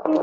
I'm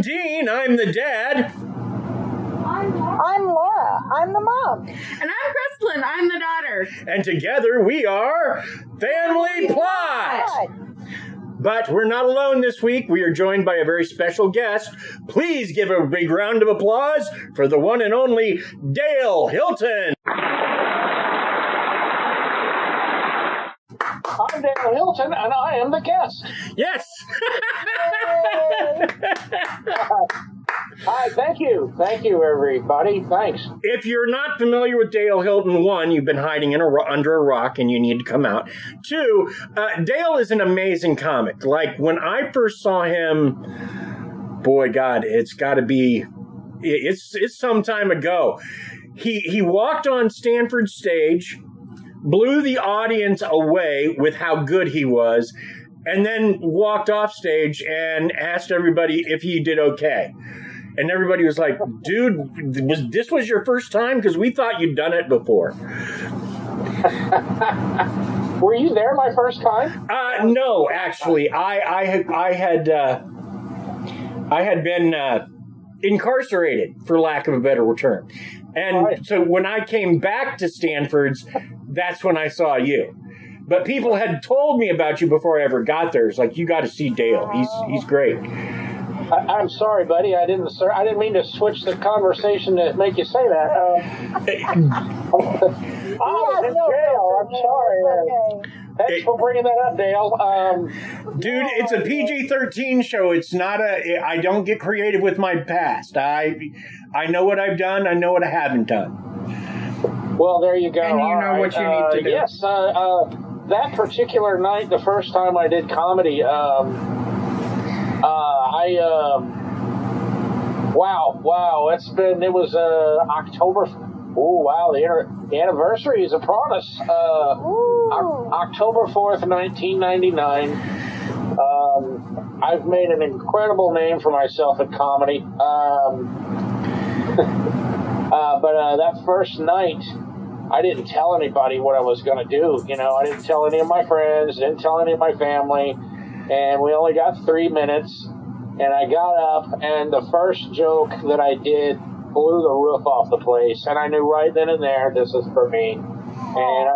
Dean, I'm the dad. I'm Laura, I'm the mom. And I'm Kristlyn, I'm the daughter. And together we are Family Plot. But we're not alone this week. We are joined by a very special guest. Please give a big round of applause for the one and only Dale Hilton. I'm Dale Hilton, and I am the guest. Yes. Hi, thank you. Thank you, everybody. Thanks. If you're not familiar with Dale Hilton, one, you've been hiding under a rock and you need to come out. Two, Dale is an amazing comic. Like, when I first saw him, boy, God, it's got to be, it's some time ago. He walked on Stanford's stage, blew the audience away with how good he was, and then walked off stage and asked everybody if he did okay. And everybody was like, dude, this was your first time? Because we thought you'd done it before. Were you there my first time? No, actually. I had been incarcerated, for lack of a better term. And so when I came back to Stanford's, that's when I saw you. But people had told me about you before I ever got there. It's like, you got to see Dale. He's great. I'm sorry, buddy. I didn't mean to switch the conversation to make you say that. Dale, I'm sorry. Thanks for bringing that up, Dale. Dude, it's a PG-13 show. It's not I don't get creative with my past. I know what I've done. I know what I haven't done. Well, there you go. And you know what you need to do. Yes, that particular night, the first time I did comedy, it was October. Oh, wow, the anniversary is upon us. October 4th, 1999. I've made an incredible name for myself at comedy. But that first night, I didn't tell anybody what I was going to do. You know, I didn't tell any of my friends, didn't tell any of my family. And we only got 3 minutes. And I got up, and the first joke that I did blew the roof off the place. And I knew right then and there, this is for me. And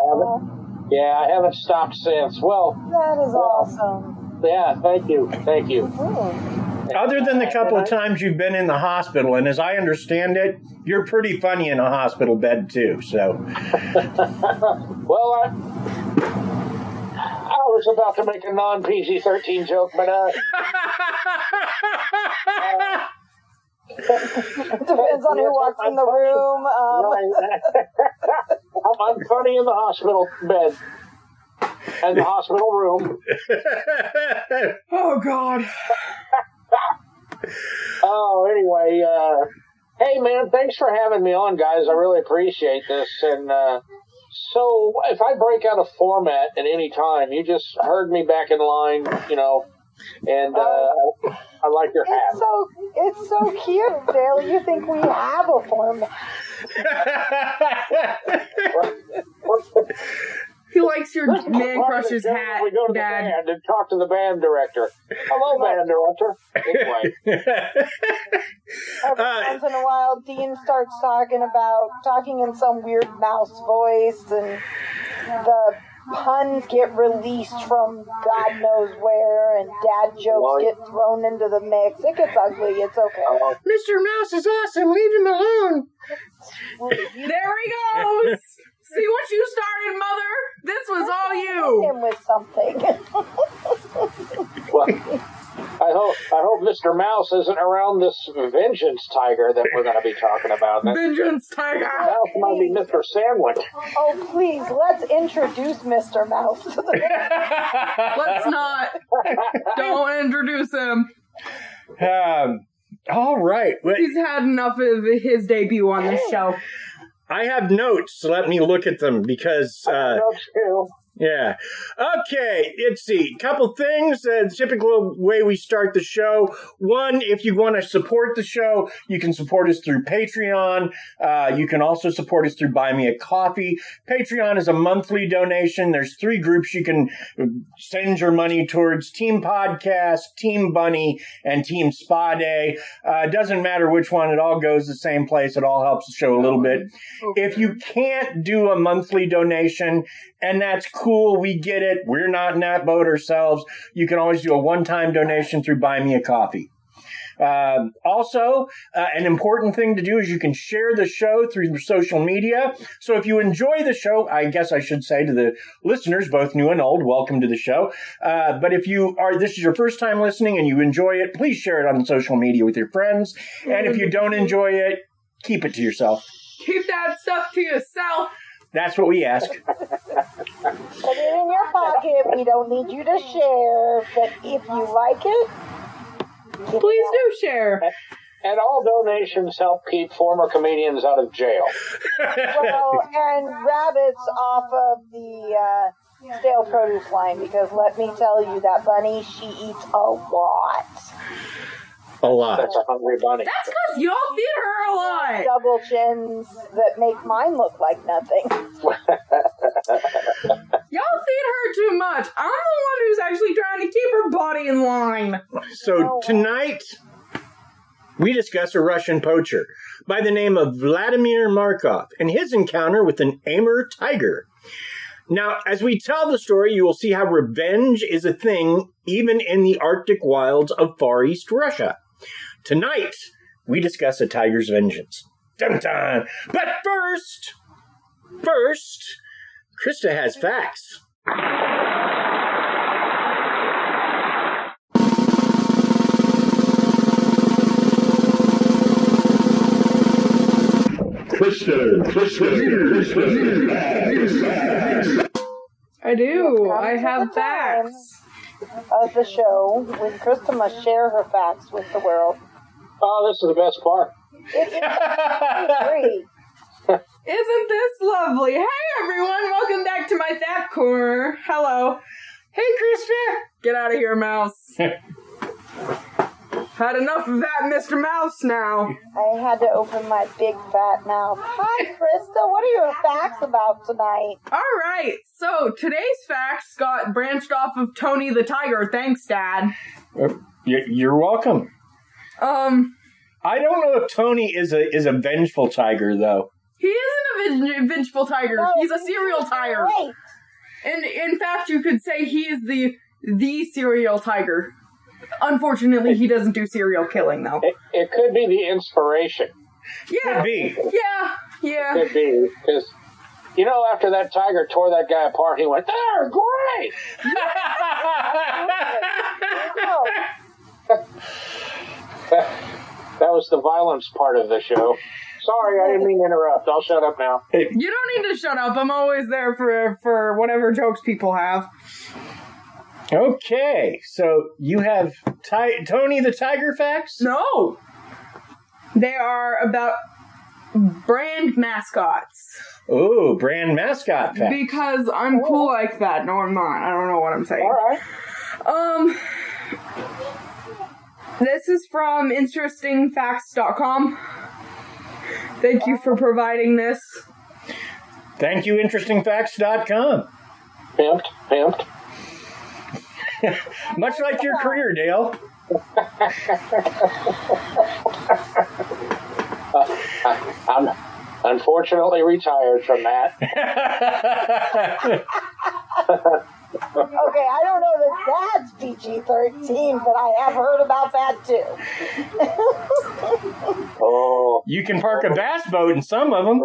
I haven't stopped since. Well, that is awesome. Yeah, thank you. Thank you. Mm-hmm. Other than the couple of times you've been in the hospital, and as I understand it, you're pretty funny in a hospital bed, too, so. Well, I was about to make a non-PG-13 joke, but depends on who walks in the room. I'm funny in the hospital bed and the hospital room. Oh, God. Oh, anyway, hey, man, thanks for having me on, guys. I really appreciate this. And so if I break out of format at any time, you just heard me back in line, you know, and I like your hat. It's so cute, Dale. You think we have a format. He likes your man crush's hat, we go to Dad. the band and talk to the band director. Hello, band director. Anyway. Once in a while, Dean starts talking in some weird mouse voice, and the puns get released from God knows where, and dad jokes get thrown into the mix. It gets ugly. It's okay. Mr. Mouse is awesome. Leave him alone. There he goes. See what you started, Mother? This was all you. Him with something. Well, I hope Mr. Mouse isn't around this vengeance tiger that we're going to be talking about. Vengeance tiger! Mouse might be Mr. Sandwich. Oh, please, let's introduce Mr. Mouse to the Let's not. Don't introduce him. All right. He's had enough of his debut on this show. I have notes, so let me look at them because... Notes too. Yeah. Okay, let's see. Couple things. Typical way we start the show. One, if you want to support the show, you can support us through Patreon. You can also support us through Buy Me a Coffee. Patreon is a monthly donation. There's 3 groups you can send your money towards: Team Podcast, Team Bunny, and Team Spa Day. It doesn't matter which one. It all goes the same place. It all helps the show a little bit. If you can't do a monthly donation, and that's cool, we get it. We're not in that boat ourselves. You can always do a one-time donation through Buy Me a Coffee. Also, an important thing to do is you can share the show through social media. So if you enjoy the show, I guess I should say to the listeners, both new and old, welcome to the show. But if this is your first time listening and you enjoy it, please share it on social media with your friends. And if you don't enjoy it, keep it to yourself. Keep that stuff to yourself. That's what we ask. Put it in your pocket. We don't need you to share. But if you like it, please do share. And all donations help keep former comedians out of jail. well, and rabbits off of the stale produce line, because let me tell you, that bunny, she eats a lot. A lot. That's a hungry bunny. That's because y'all feed her a lot. Double chins that make mine look like nothing. Y'all feed her too much. I'm the one who's actually trying to keep her body in line. So tonight, we discuss a Russian poacher by the name of Vladimir Markov and his encounter with an Amur Tiger. Now, as we tell the story, you will see how revenge is a thing even in the Arctic wilds of Far East Russia. Tonight, we discuss a tiger's vengeance. Dun dun! But first, Krysta has facts. I do. I have facts. Of the show, when Krysta must share her facts with the world. Oh, this is the best part. It's great. Isn't this lovely? Hey, everyone. Welcome back to my fact corner. Hello. Hey, Krysta. Get out of here, Mouse. Had enough of that, Mr. Mouse, now. I had to open my big fat mouth. Hi, Krysta. What are your facts about tonight? All right. So, today's facts got branched off of Tony the Tiger. Thanks, Dad. You're welcome. I don't know if Tony is a vengeful tiger, though. He isn't a vengeful tiger. No, he's a serial tiger. Right. And in fact, you could say he is the serial tiger. Unfortunately, he doesn't do serial killing, though. It could be the inspiration. Yeah. Could be. Yeah. Could be, because, after that tiger tore that guy apart, he went, "They're great!" That was the violence part of the show. Sorry, I didn't mean to interrupt. I'll shut up now. You don't need to shut up. I'm always there for whatever jokes people have. Okay, so you have Tony the Tiger facts? No! They are about brand mascots. Ooh, brand mascot facts. Because I'm cool like that. No, I'm not. I don't know what I'm saying. All right. This is from interestingfacts.com. Thank you for providing this. Thank you, interestingfacts.com. Pimped. Much like your career, Dale. I'm unfortunately retired from that. Okay, I don't know that that's PG-13, but I have heard about that too. Oh. You can park a bass boat in some of them.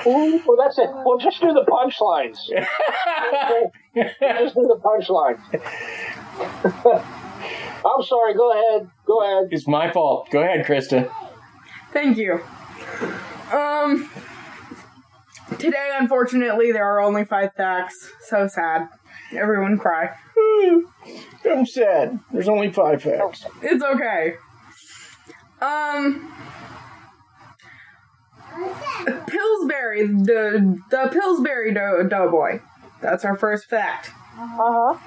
Well, that's it. Well, just do the punchlines. Just do the punchlines. I'm sorry. Go ahead. Go ahead. It's my fault. Go ahead, Krysta. Thank you. Today, unfortunately, there are only 5 facts. So sad. Everyone cry. I'm sad. There's only 5 facts. It's okay. Pillsbury, the Pillsbury Doughboy. That's our first fact. Uh-huh.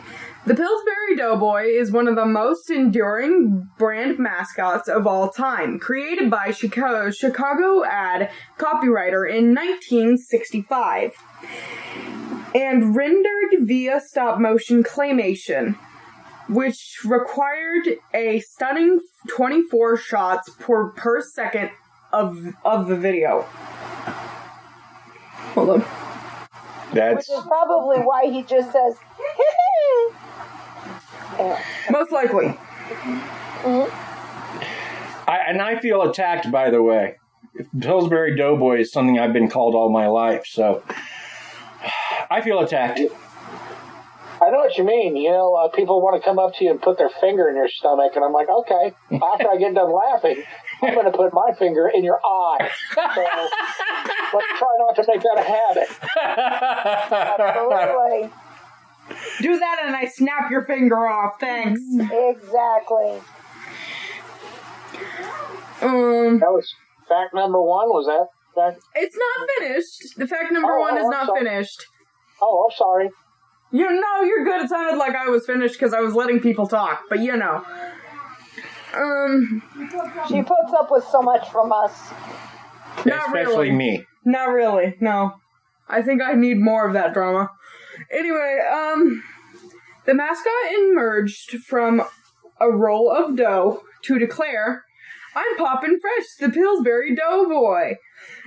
The Pillsbury Doughboy is one of the most enduring brand mascots of all time, created by Chicago ad copywriter in 1965, and rendered via stop-motion claymation, which required a stunning 24 shots per second of the video. Hold on. That's Which is probably why he just says, Most likely. I feel attacked, by the way. Pillsbury Doughboy is something I've been called all my life, so I feel attacked. I know what you mean. You know, people want to come up to you and put their finger in your stomach, and I'm like, okay, after I get done laughing, I'm going to put my finger in your eye. So let's try not to make that a habit. absolutely. Do that and I snap your finger off. Thanks. Exactly. That was fact number 1. Was that fact? It's not finished. The fact number 1 is not finished. Oh, I'm sorry. You know, you're good. It sounded like I was finished because I was letting people talk, but you know. She puts up with so much from us. Not Especially really. me. Not really, no. I think I need more of that drama. Anyway, the mascot emerged from a roll of dough to declare, "I'm Poppin Fresh, the Pilsbury Doughboy."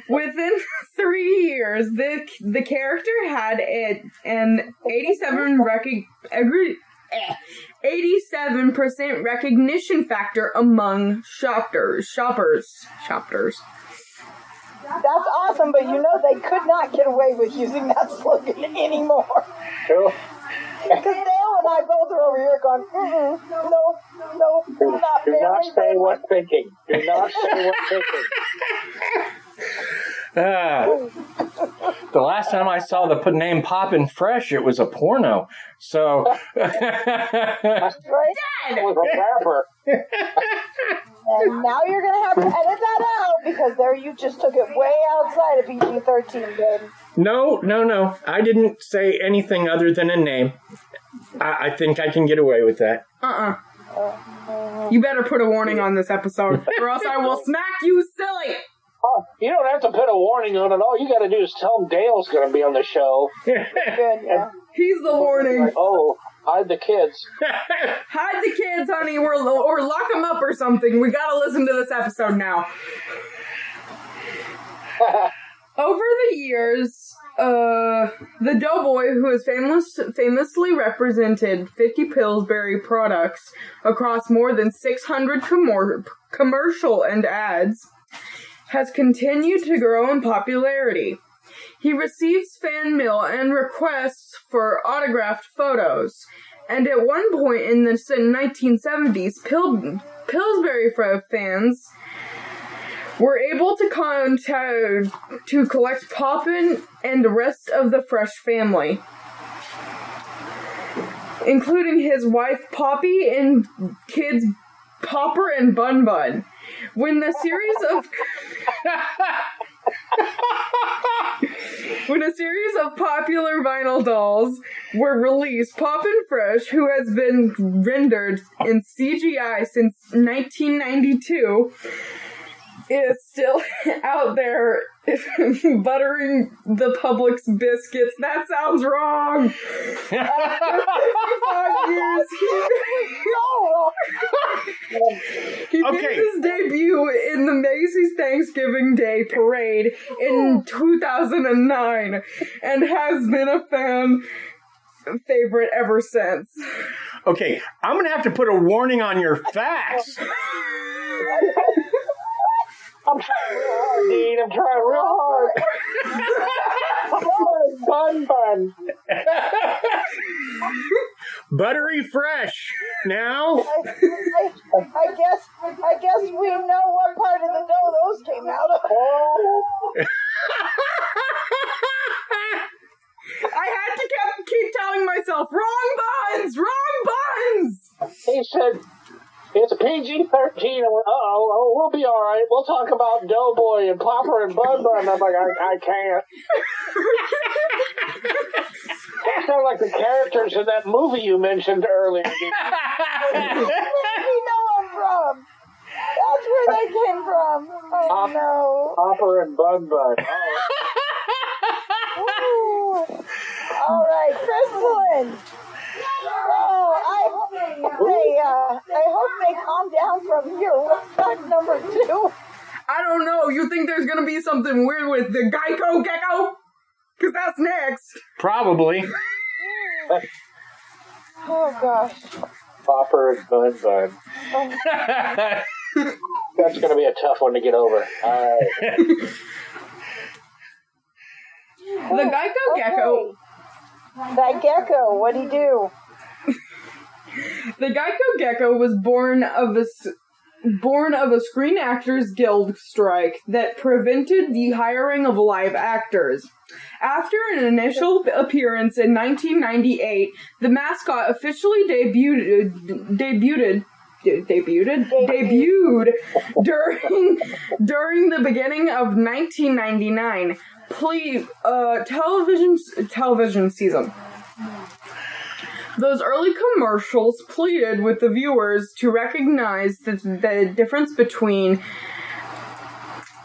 Within 3 years, the character had an 87% recognition factor among shoppers. That's awesome, but you know they could not get away with using that slogan anymore. Cool. Because Dale and I both are over here going, no, Do not say what thinking. Do not say what thinking. The last time I saw the name Poppin Fresh, it was a porno. So, Right? It was a rapper. And now you're going to have to edit that out because there you just took it way outside of PG-13, babe. no. I didn't say anything other than a name. I think I can get away with that. You better put a warning on this episode, or else I will smack you silly. Oh, you don't have to put a warning on it. All you got to do is tell them Dale's going to be on the show. Good, yeah. He's the warning. Like, oh, hide the kids. Hide the kids, honey, or lock them up or something. We gotta listen to this episode now. Over the years, the Doughboy, who has famously represented 50 Pillsbury products across more than 600 commercial and ads, has continued to grow in popularity. He receives fan mail and requests for autographed photos, and at one point in the 1970s, Pillsbury fans were able to collect Poppin and the rest of the Fresh family, including his wife Poppy and kids Poppin and BunBun. When a series of popular vinyl dolls were released, Poppin Fresh, who has been rendered in CGI since 1992, is still out there buttering the public's biscuits. That sounds wrong. After 55 years, he made his debut in the Macy's Thanksgiving Day Parade in 2009 and has been a fan favorite ever since. Okay, I'm going to have to put a warning on your facts. I'm trying real hard, Dean. I'm trying real hard. BunBun. Buttery fresh. Now? I guess we know what part of the dough those came out of. I had to keep telling myself, wrong buns! Wrong buns! He said, it's PG-13. We'll be all right. We'll talk about Doughboy and Popper and BunBun. I'm like, I can't. They sound like the characters in that movie you mentioned earlier. Where do we know them from? That's where they came from. Oh, no. Popper and BunBun. Ooh. All right, Crystalline. Oh, I hope they calm down from here. What's fact number 2? I don't know. You think there's gonna be something weird with the Geico Gecko? Because that's next. Probably. Oh, gosh. Popper and BunBun. That's going to be a tough one to get over. All right. The Geico Gecko. That gecko, what'd he do? The Geico Gecko was born of a Screen Actors Guild strike that prevented the hiring of live actors. After an initial appearance in 1998, the mascot officially debuted during the beginning of 1999 television season. Those early commercials pleaded with the viewers to recognize the difference between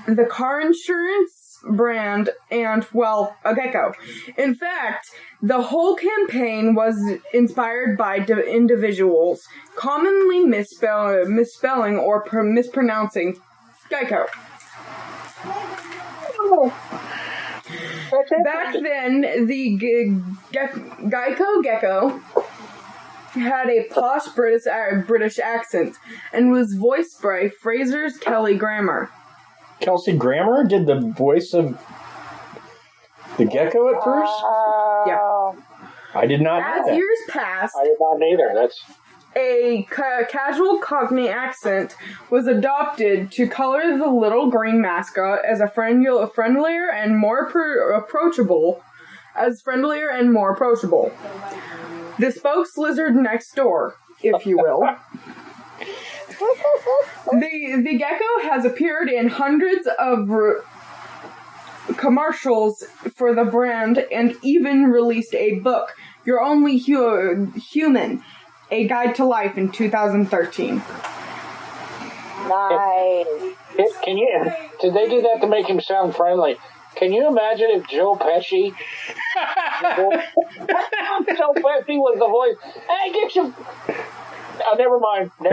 the car insurance brand and, well, a gecko. In fact, the whole campaign was inspired by individuals commonly misspelling or mispronouncing gecko. Back then, the Geico Gecko had a posh British accent and was voiced by Fraser's Kelly Grammer. Kelsey Grammer did the voice of the gecko at first? Yeah. I did not know that. As years passed, I did not either. That's a casual Cockney accent was adopted to color the little green mascot as friendlier and more approachable. The spokes lizard next door, if you will. The gecko has appeared in hundreds of commercials for the brand and even released a book, You're Only Human, A Guide to Life, in 2013. Nice. Did they do that to make him sound friendly? Can you imagine if Joe Pesci was the voice? Hey, get your... Oh, never mind. I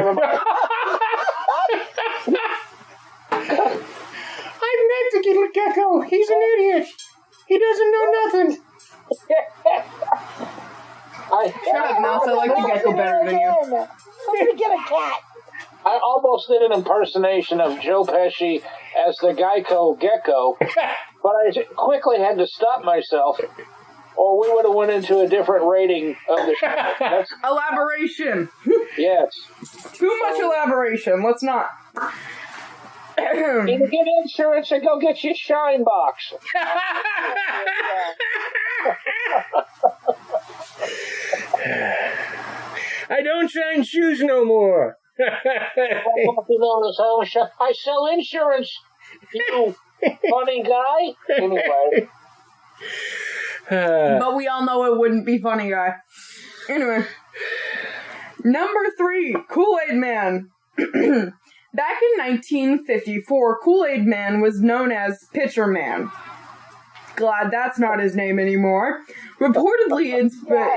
met the little gecko. He's an idiot. He doesn't know nothing. Shut up, Mouse. I like the gecko better than you. Somebody get a cat. I almost did an impersonation of Joe Pesci as the Geico Gecko, but I quickly had to stop myself, or we would have went into a different rating of the show. Elaboration. Yes. Too much elaboration. Let's not. Either get insurance or go get your shine box. I don't shine shoes no more. I sell insurance, you funny guy. Anyway. But we all know it wouldn't be funny, guy. Anyway. Number 3, Kool-Aid Man. Back in 1954, Kool-Aid Man was known as Pitcher Man. Glad that's not his name anymore. Reportedly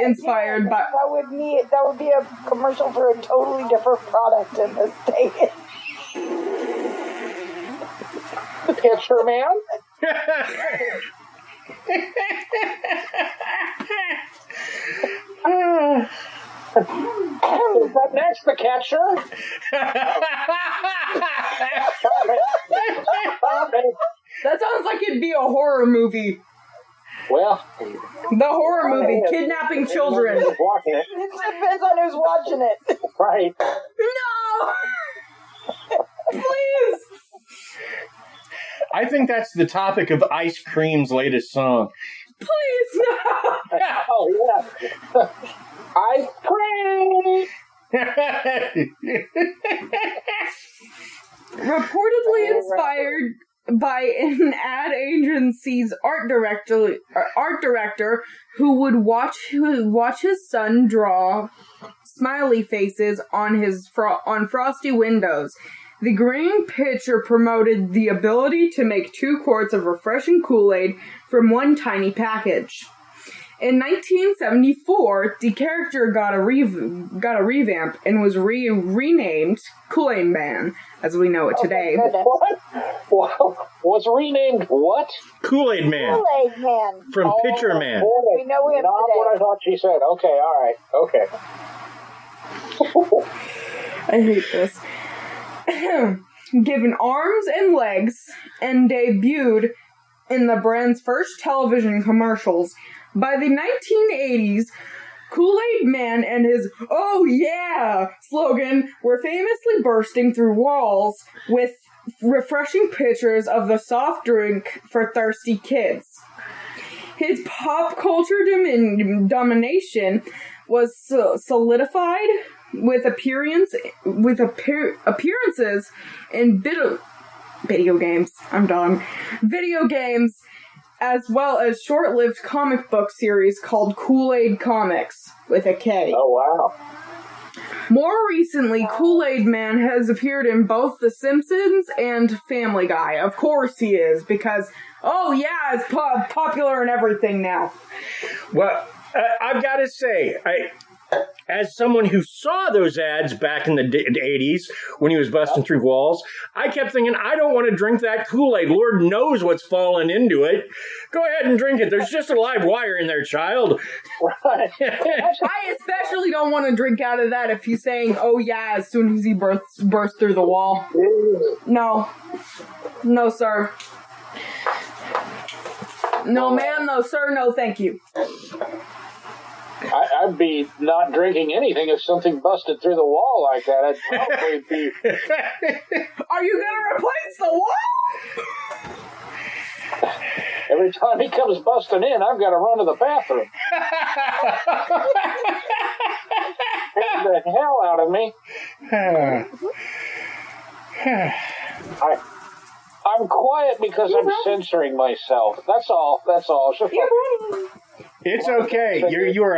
inspired by... That would be a commercial for a totally different product in this state. Pitcher Man? is that next the catcher? That sounds like it'd be a horror movie. Well, the horror movie, kidnapping children. Watching it. It depends on who's watching it. Right. No! Please! I think that's the topic of Ice Cream's latest song. Please, no! Oh, yeah. Ice cream! Reportedly inspired by an ad agency's art director who would watch his son draw smiley faces on frosty windows. The green pitcher promoted the ability to make 2 quarts of refreshing Kool-Aid from one tiny package. In 1974, the character got a revamp and was renamed Kool-Aid Man, as we know it today. What? Was renamed what? Kool-Aid Man. Kool-Aid Man. From Pitcher Man. We know him Not today. what I thought she said. Okay, all right. Okay. I hate this. Given arms and legs and debuted in the brand's first television commercials. By the 1980s, Kool-Aid Man and his "Oh yeah" slogan were famously bursting through walls with refreshing pictures of the soft drink for thirsty kids. His pop culture domination was solidified with appearances in video games. I'm done. Video games, as well as short-lived comic book series called Kool-Aid Comics with a K. Oh wow! More recently, Kool-Aid Man has appeared in both The Simpsons and Family Guy. Of course he is, because oh yeah, it's popular and everything now. Well, I've got to say, as someone who saw those ads back in the 80s when he was busting through walls, I kept thinking, I don't want to drink that Kool-Aid. Lord knows what's fallen into it. Go ahead and drink it. There's just a live wire in there, child. Right. I especially don't want to drink out of that if he's saying, oh yeah, as soon as he bursts through the wall. No. No, sir. No, ma'am, no, sir, no, thank you. I'd be not drinking anything if something busted through the wall like that. I'd probably be... Are you going to replace the wall? Every time he comes busting in, I've got to run to the bathroom. Get the hell out of me. I'm quiet because I'm censoring myself. That's all. It's just It's okay. You are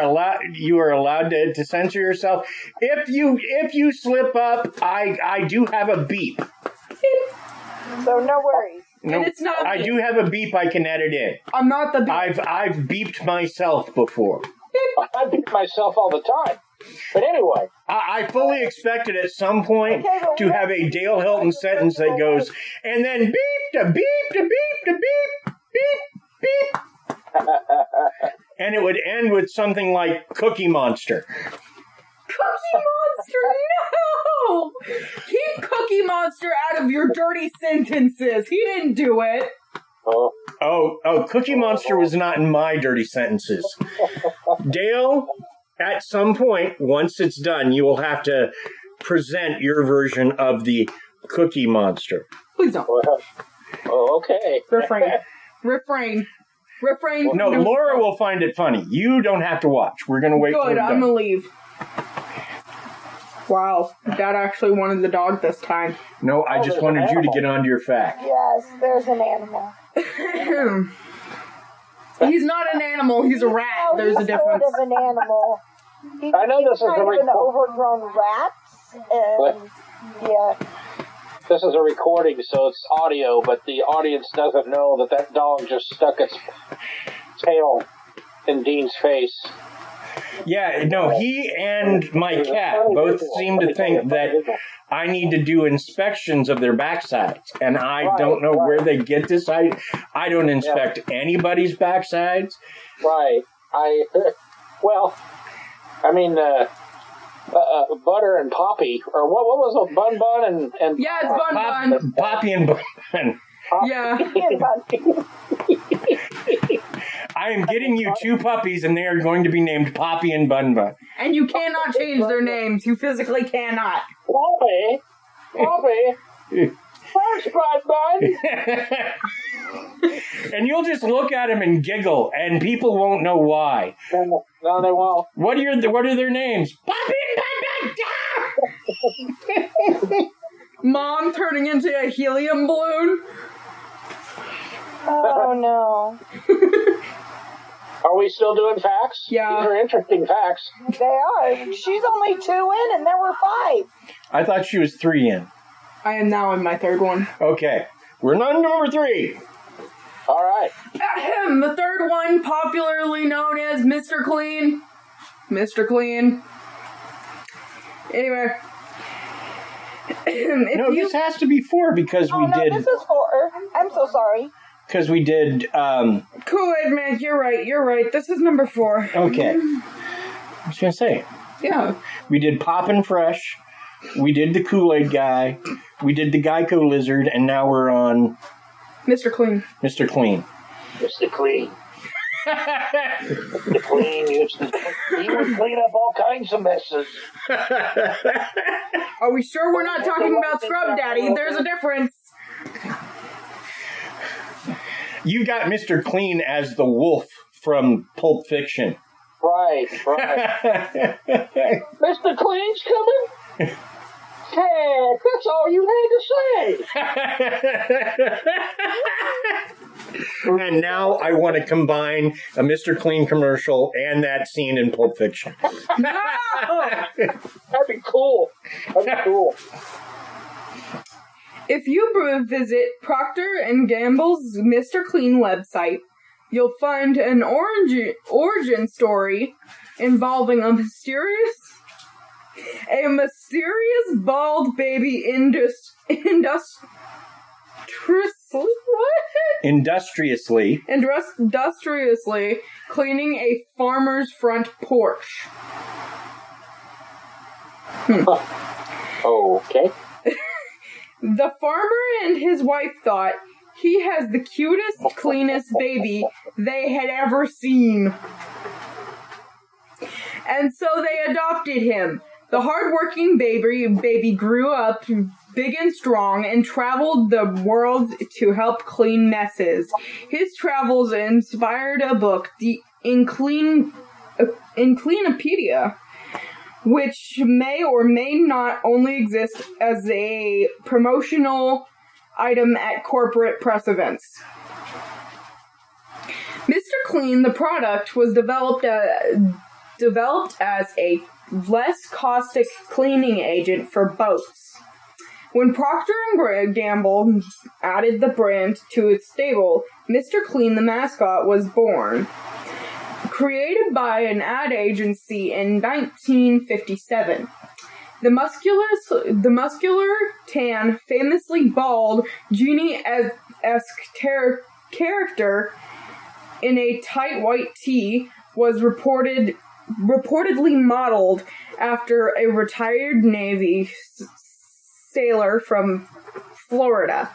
allowed to censor yourself. If you slip up, I do have a beep. So no worries. No, And it's not I me. do have a beep I can edit in. I'm not the I've beeped myself before. I beat myself all the time. But anyway. I fully expected at some point to have a Dale Hilton sentence that goes, and then beep to beep to beep to beep, beep, beep. And it would end with something like Cookie Monster. Cookie Monster, no! Keep Cookie Monster out of your dirty sentences. He didn't do it. Oh, Cookie Monster was not in my dirty sentences. Dale, at some point, once it's done, you will have to present your version of the Cookie Monster. Please don't. Okay. Refrain. No, Laura will find it funny. You don't have to watch. We're going to wait till Good, we're I'm done. gonna leave. Wow, Dad actually wanted the dog this time. No, I just wanted you to get onto your fact. Yes, there's an animal. He's not an animal, he's a rat. No, There's he's a difference. sort of an animal. I know this is kind a of an record. overgrown rat. And, yeah. This is a recording, so it's audio, but the audience doesn't know that dog just stuck its tail in Dean's face. Yeah, no, he and my cat both seem to think that I need to do inspections of their backsides, and I don't know where they get this. I don't inspect anybody's backsides. Right. Butter and Poppy, or what was it? BunBun and Yeah, it's BunBun. Poppy and BunBun. Yeah. I am getting you 2 puppies, and they are going to be named Poppy and BunBun. And you cannot change their names. You physically cannot. Poppy, first BunBun. And you'll just look at them and giggle, and people won't know why. No, they won't. What are their names? Poppy and BunBun. Mom turning into a helium balloon. Oh no. Are we still doing facts? Yeah. These are interesting facts. They are. She's only 2 in, and there were 5. I thought she was 3 in. I am now in my third one. Okay. We're on number 3. All right. Ahem, the third one, popularly known as Mr. Clean. Mr. Clean. Anyway. This has to be 4 because we did... this is 4. I'm so sorry. Because we did... Kool-Aid Man, you're right. This is number 4. Okay. I was going to say. Yeah. We did Poppin Fresh. We did the Kool-Aid guy. We did the Geico lizard. And now we're on... Mr. Clean. Mr. Clean. Mr. Clean. Mr. Clean he would clean up all kinds of messes. Are we sure we're not talking about Scrub Daddy? There's a difference. You got Mr. Clean as the wolf from Pulp Fiction. Right. Mr. Clean's coming? Hey, that's all you had to say. And now I want to combine a Mr. Clean commercial and that scene in Pulp Fiction. No! That'd be cool. If you visit Procter & Gamble's Mr. Clean website, you'll find an origin story involving a mysterious bald baby industriously cleaning a farmer's front porch. Okay. The farmer and his wife thought he has the cutest, cleanest baby they had ever seen. And so they adopted him. The hardworking baby grew up big and strong and traveled the world to help clean messes. His travels inspired a book, in Cleanopedia, which may or may not only exist as a promotional item at corporate press events. Mr. Clean, the product, was developed as a less caustic cleaning agent for boats. When Procter & Gamble added the brand to its stable, Mr. Clean, the mascot, was born. Created by an ad agency in 1957. The muscular, tan, famously bald, genie-esque character in a tight white tee was reportedly modeled after a retired Navy sailor from Florida.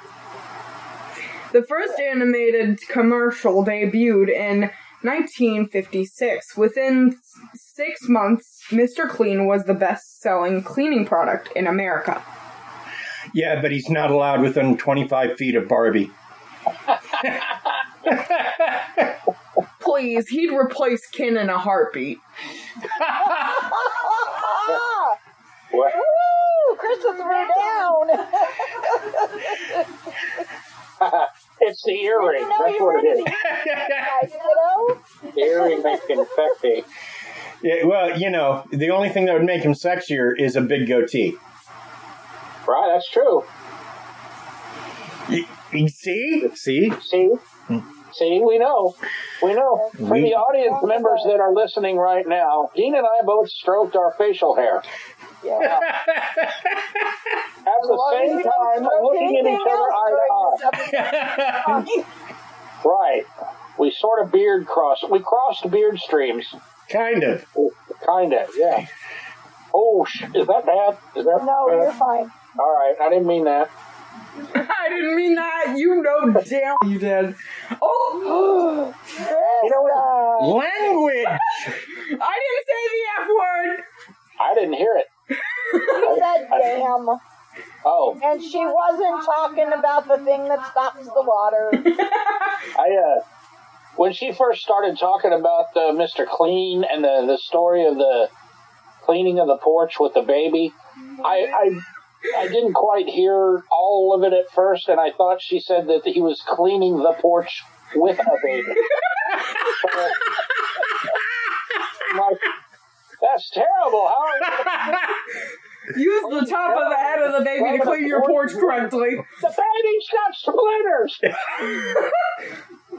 The first animated commercial debuted in 1956. Within 6 months, Mr. Clean was the best-selling cleaning product in America. Yeah, but he's not allowed within 25 feet of Barbie. Please, he'd replace Ken in a heartbeat. What? Woo! Krysta threw down. It's the earring. That's what it is. The earring makes him sexy. Yeah, well, the only thing that would make him sexier is a big goatee. Right, that's true. See? See, we know. For the audience members that are listening right now, Dean and I both stroked our facial hair. Yeah. At the same time, looking at each other eye to eye. Right. We sort of we crossed beard streams. Kind of, yeah. Oh, is that bad? Is that No, bad? you're fine. All right, I didn't mean that. I didn't mean that. You know damn you did. Oh! Krista. Language! I didn't say the F word! I didn't hear it. She said damn. Oh, And she wasn't talking about the thing that stops the water. when she first started talking about Mr. Clean and the story of the cleaning of the porch with the baby, I didn't quite hear all of it at first, and I thought she said that he was cleaning the porch with a baby. Like, that's terrible. How are you Use the top of the head of the baby to clean your porch correctly. The baby's got splinters!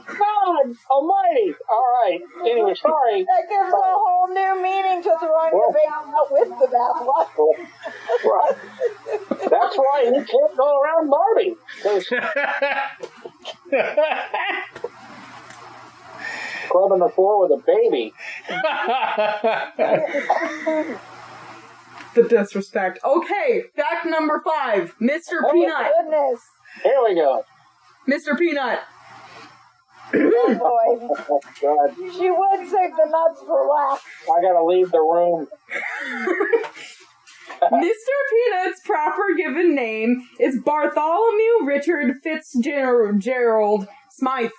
God almighty! Alright, anyway, sorry. That gives a whole new meaning to throwing the baby out with the bathwater. Right. That's why you can't go around Barbie. 'Cause scrubbing the floor with a baby. The disrespect. Okay, fact number 5. Mr. Peanut. Goodness. Here we go. Mr. Peanut. Oh boy. Oh, God. She would save the nuts for last. I gotta leave the room. Mr. Peanut's proper given name is Bartholomew Richard Fitzgerald Smythe,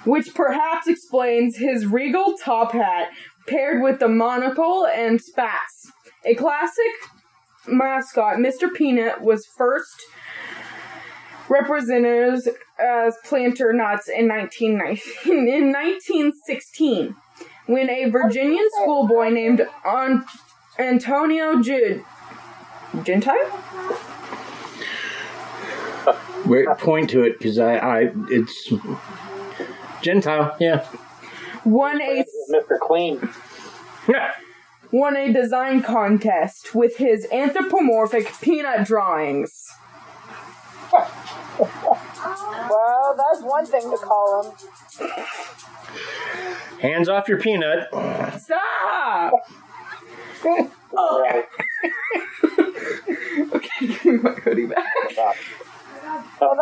which perhaps explains his regal top hat paired with the monocle and spats. A classic mascot, Mr. Peanut was first represented as planter nuts in 1916, when a Virginian schoolboy named Antonio Gentile? Wait, point to it, because it's Gentile, yeah. won a Mr. Clean. won a design contest with his anthropomorphic peanut drawings. Well, that's one thing to call him. Hands off your peanut. Stop! Okay, give me my hoodie back. Well,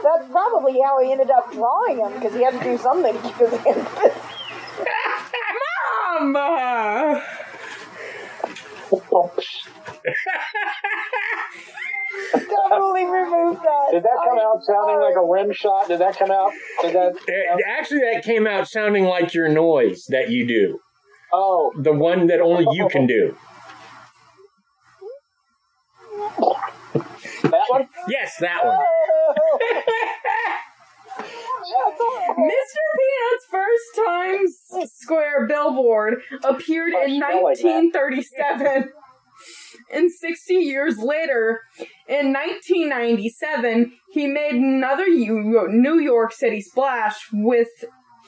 that's probably how he ended up drawing him, because he had to do something to keep his hands busy. Mama! Totally remove that. Did that come out sounding like a rim shot? Did that come out? Actually, that came out sounding like your noise that you do. Oh. The one that only you can do. That one? Yes, that one. Mr. Peanut's first Times Square billboard appeared in 1937. And 60 years later, in 1997, he made another New York City splash with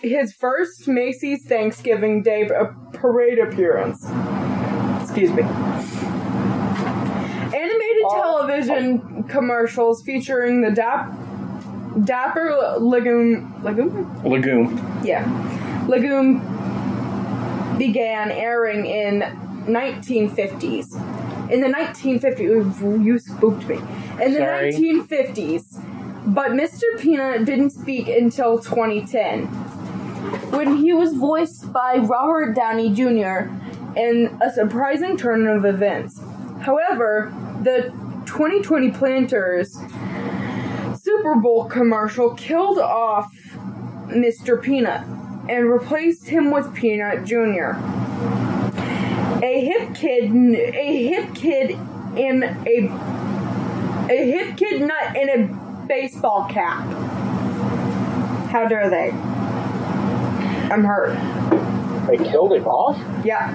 his first Macy's Thanksgiving Day parade appearance. Excuse me. Animated television commercials featuring the Dapper Legume? Legume. Yeah. Legume began airing in 1950s. In the 1950s, you spooked me. In the Sorry. 1950s, but Mr. Peanut didn't speak until 2010, when he was voiced by Robert Downey Jr. in a surprising turn of events. However, the 2020 Planters Super Bowl commercial killed off Mr. Peanut and replaced him with Peanut Jr. A hip kid nut in a baseball cap. How dare they? I'm hurt. They killed him off? Yeah.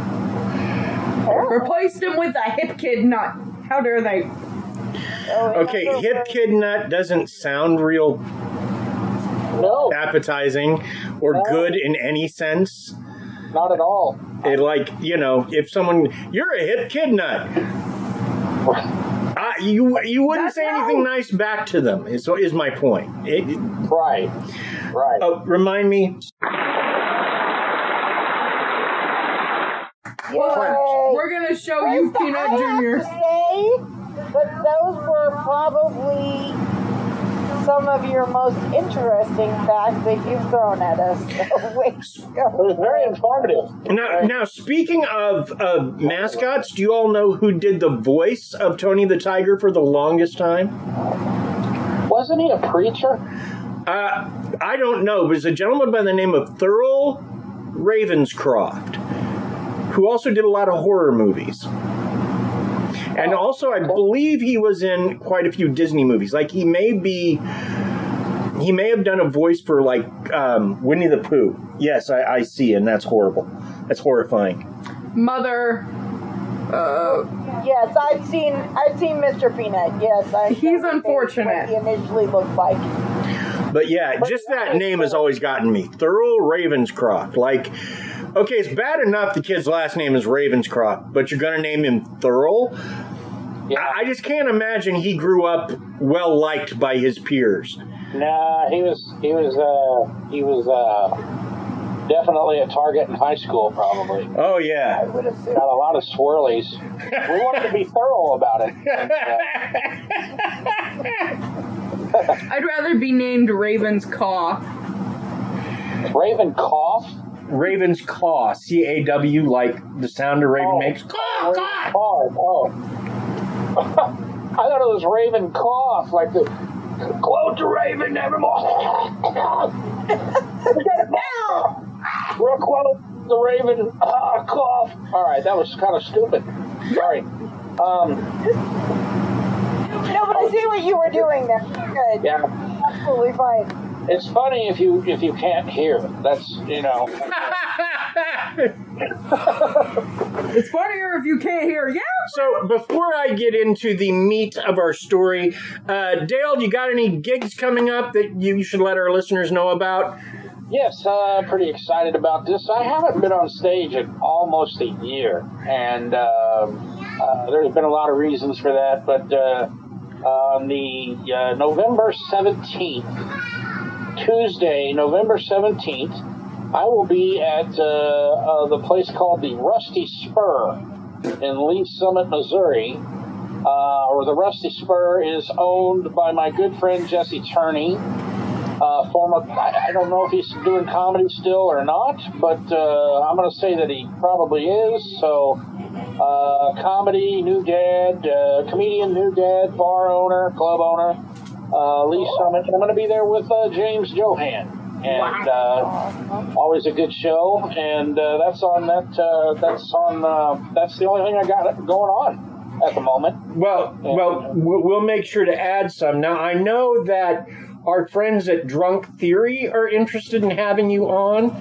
Replaced him with a hip kid nut. How dare they? Okay, hip kid nut doesn't sound real appetizing or good in any sense. Not at all. It, like, you know, if someone, you're a hip kid nut. You wouldn't say anything nice back to them, is my point. Right. Remind me. We're gonna show you Krista, Peanut I Jr. have to say that those were probably some of your most interesting facts that you've thrown at us. It was very informative. Now, speaking of mascots, do you all know who did the voice of Tony the Tiger for the longest time? Wasn't he a preacher? I don't know, but there's a gentleman by the name of Thurl Ravenscroft, who also did a lot of horror movies. And also, I believe he was in quite a few Disney movies. Like, he may have done a voice for, like, Winnie the Pooh. Yes, I see, and that's horrible. That's horrifying. Mother. Yes, I've seen Mr. Peanut. Yes, he's unfortunate. What he initially looked like. But yeah, just that name has always gotten me. Thurl Ravenscroft. Like, okay, it's bad enough the kid's last name is Ravenscroft, but you're going to name him Thurl? Yeah. I just can't imagine he grew up well liked by his peers. Nah, he was definitely a target in high school, probably. Oh yeah, I would assume. Got a lot of swirlies. We wanted to be thorough about it. I'd rather be named Raven's Caw. Raven Cough? Raven's Caw, C-A-W, like the sound a raven makes. Caw, caw. Oh. I thought it was Raven Cough, like the quote to Raven nevermore. We'll quote the Raven cough. All right, that was kind of stupid. Sorry. No, but I see what you were doing there. Good. Yeah. Absolutely fine. It's funny if you can't hear. That's, It's funnier if you can't hear. Yeah. So before I get into the meat of our story, Dale, you got any gigs coming up that you should let our listeners know about? Yes, pretty excited about this. I haven't been on stage in almost a year, and there's been a lot of reasons for that, but on the November 17th, Tuesday, November 17th, I will be at the place called the Rusty Spur in Lee Summit, Missouri. Or the Rusty Spur is owned by my good friend Jesse Turney. Former, I don't know if he's doing comedy still or not, but I'm going to say that he probably is. So, comedy, new dad, comedian, new dad, bar owner, club owner, Lee Summit. I'm going to be there with James Johan. And always a good show, and that's the only thing I got going on at the moment. Well, we'll make sure to add some. Now, I know that our friends at Drunk Theory are interested in having you on.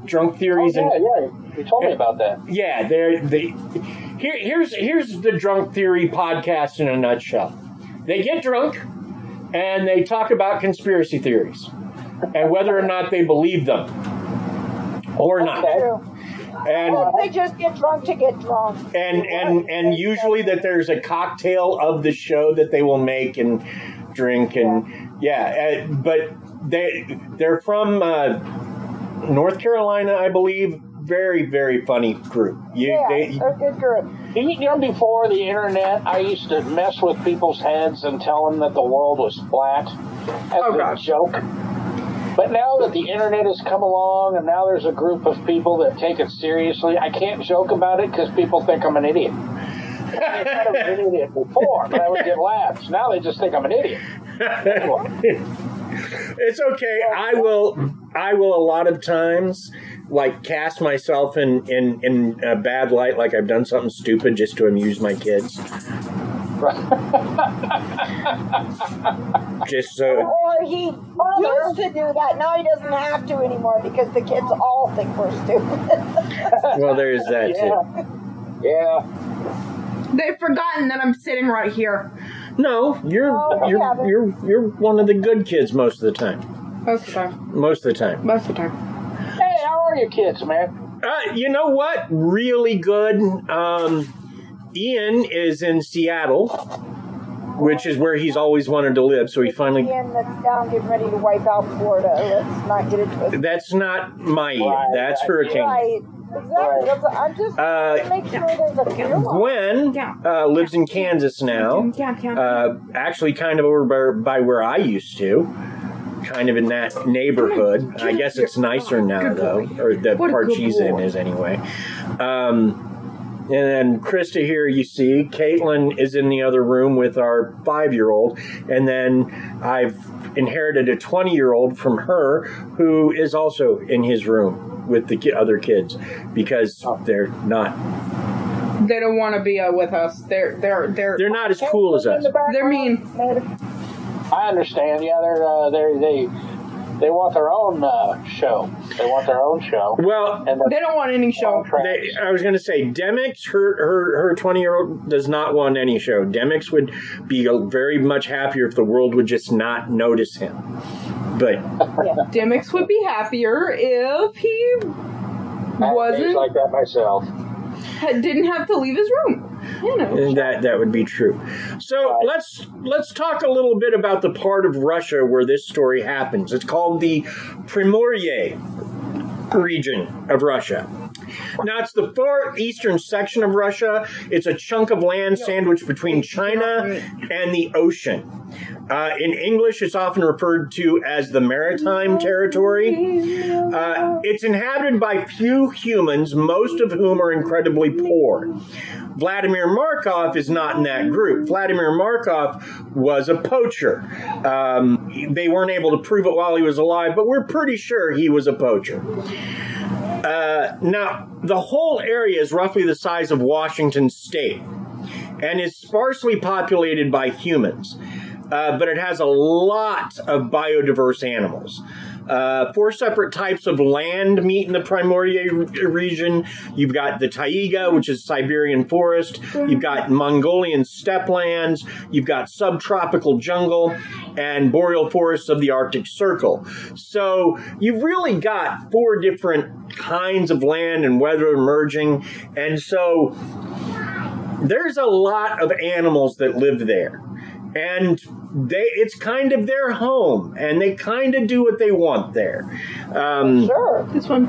Drunk Theories. Yeah, you told me about that. Yeah, here's the Drunk Theory podcast in a nutshell. They get drunk and they talk about conspiracy theories and whether or not they believe them or not. And they just get drunk to get drunk. And usually that there's a cocktail of the show that they will make and drink and but they're from North Carolina, I believe. Very, very funny group. They're a good group. Before the internet, I used to mess with people's heads and tell them that the world was flat as a joke. But now that the internet has come along and now there's a group of people that take it seriously, I can't joke about it because people think I'm an idiot. I thought I was an idiot before, but I would get laughs. Now they just think I'm an idiot. It's okay. I will a lot of times cast myself in a bad light, like I've done something stupid just to amuse my kids. Just so. Or he used to do that. Now he doesn't have to anymore because the kids all think we're stupid. Well, there is that too. Yeah. They've forgotten that I'm sitting right here. No, you're one of the good kids most of the time. Most of the time. Most of the time. Most of the time. Hey, how are your kids, man? You know what? Really good. Ian is in Seattle, which is where he's always wanted to live. So he finally. Ian that's down getting ready to wipe out Florida. Let's not get it twisted. That's not my Ian. That's Hurricane. Right. Exactly. That's, I'm just make sure there's a clear line. Gwen lives in Kansas now. Actually, kind of over by where I used to. Kind of in that neighborhood. I guess it's nicer now, though. Or the part she's in is anyway. And then Krysta here, you see, Caitlin is in the other room with our 5-year-old. And then I've inherited a 20-year-old from her who is also in his room with the other kids because they're not. They don't want to be with us. They're not as cool as us. They're mean. I understand. Yeah, they want their own show. They want their own show. Well, and they don't want any show. I was going to say, Demix, her 20-year-old does not want any show. Demix would be very much happier if the world would just not notice him. But Demix would be happier if he wasn't like that myself. Didn't have to leave his room. You know. That would be true. So let's talk a little bit about the part of Russia where this story happens. It's called the Primorye region of Russia. Now, it's the far eastern section of Russia. It's a chunk of land sandwiched between China and the ocean. In English, it's often referred to as the Maritime Territory. It's inhabited by few humans, most of whom are incredibly poor. Vladimir Markov is not in that group. Vladimir Markov was a poacher. They weren't able to prove it while he was alive, but we're pretty sure he was a poacher. Now, the whole area is roughly the size of Washington State and is sparsely populated by humans, but it has a lot of biodiverse animals. 4 separate types of land meet in the Primorye region. You've got the taiga, which is Siberian forest. You've got Mongolian steppe lands. You've got subtropical jungle and boreal forests of the Arctic Circle. So you've really got 4 different kinds of land and weather merging. And so there's a lot of animals that live there. And it's kind of their home, and they kind of do what they want there. Sure. This one.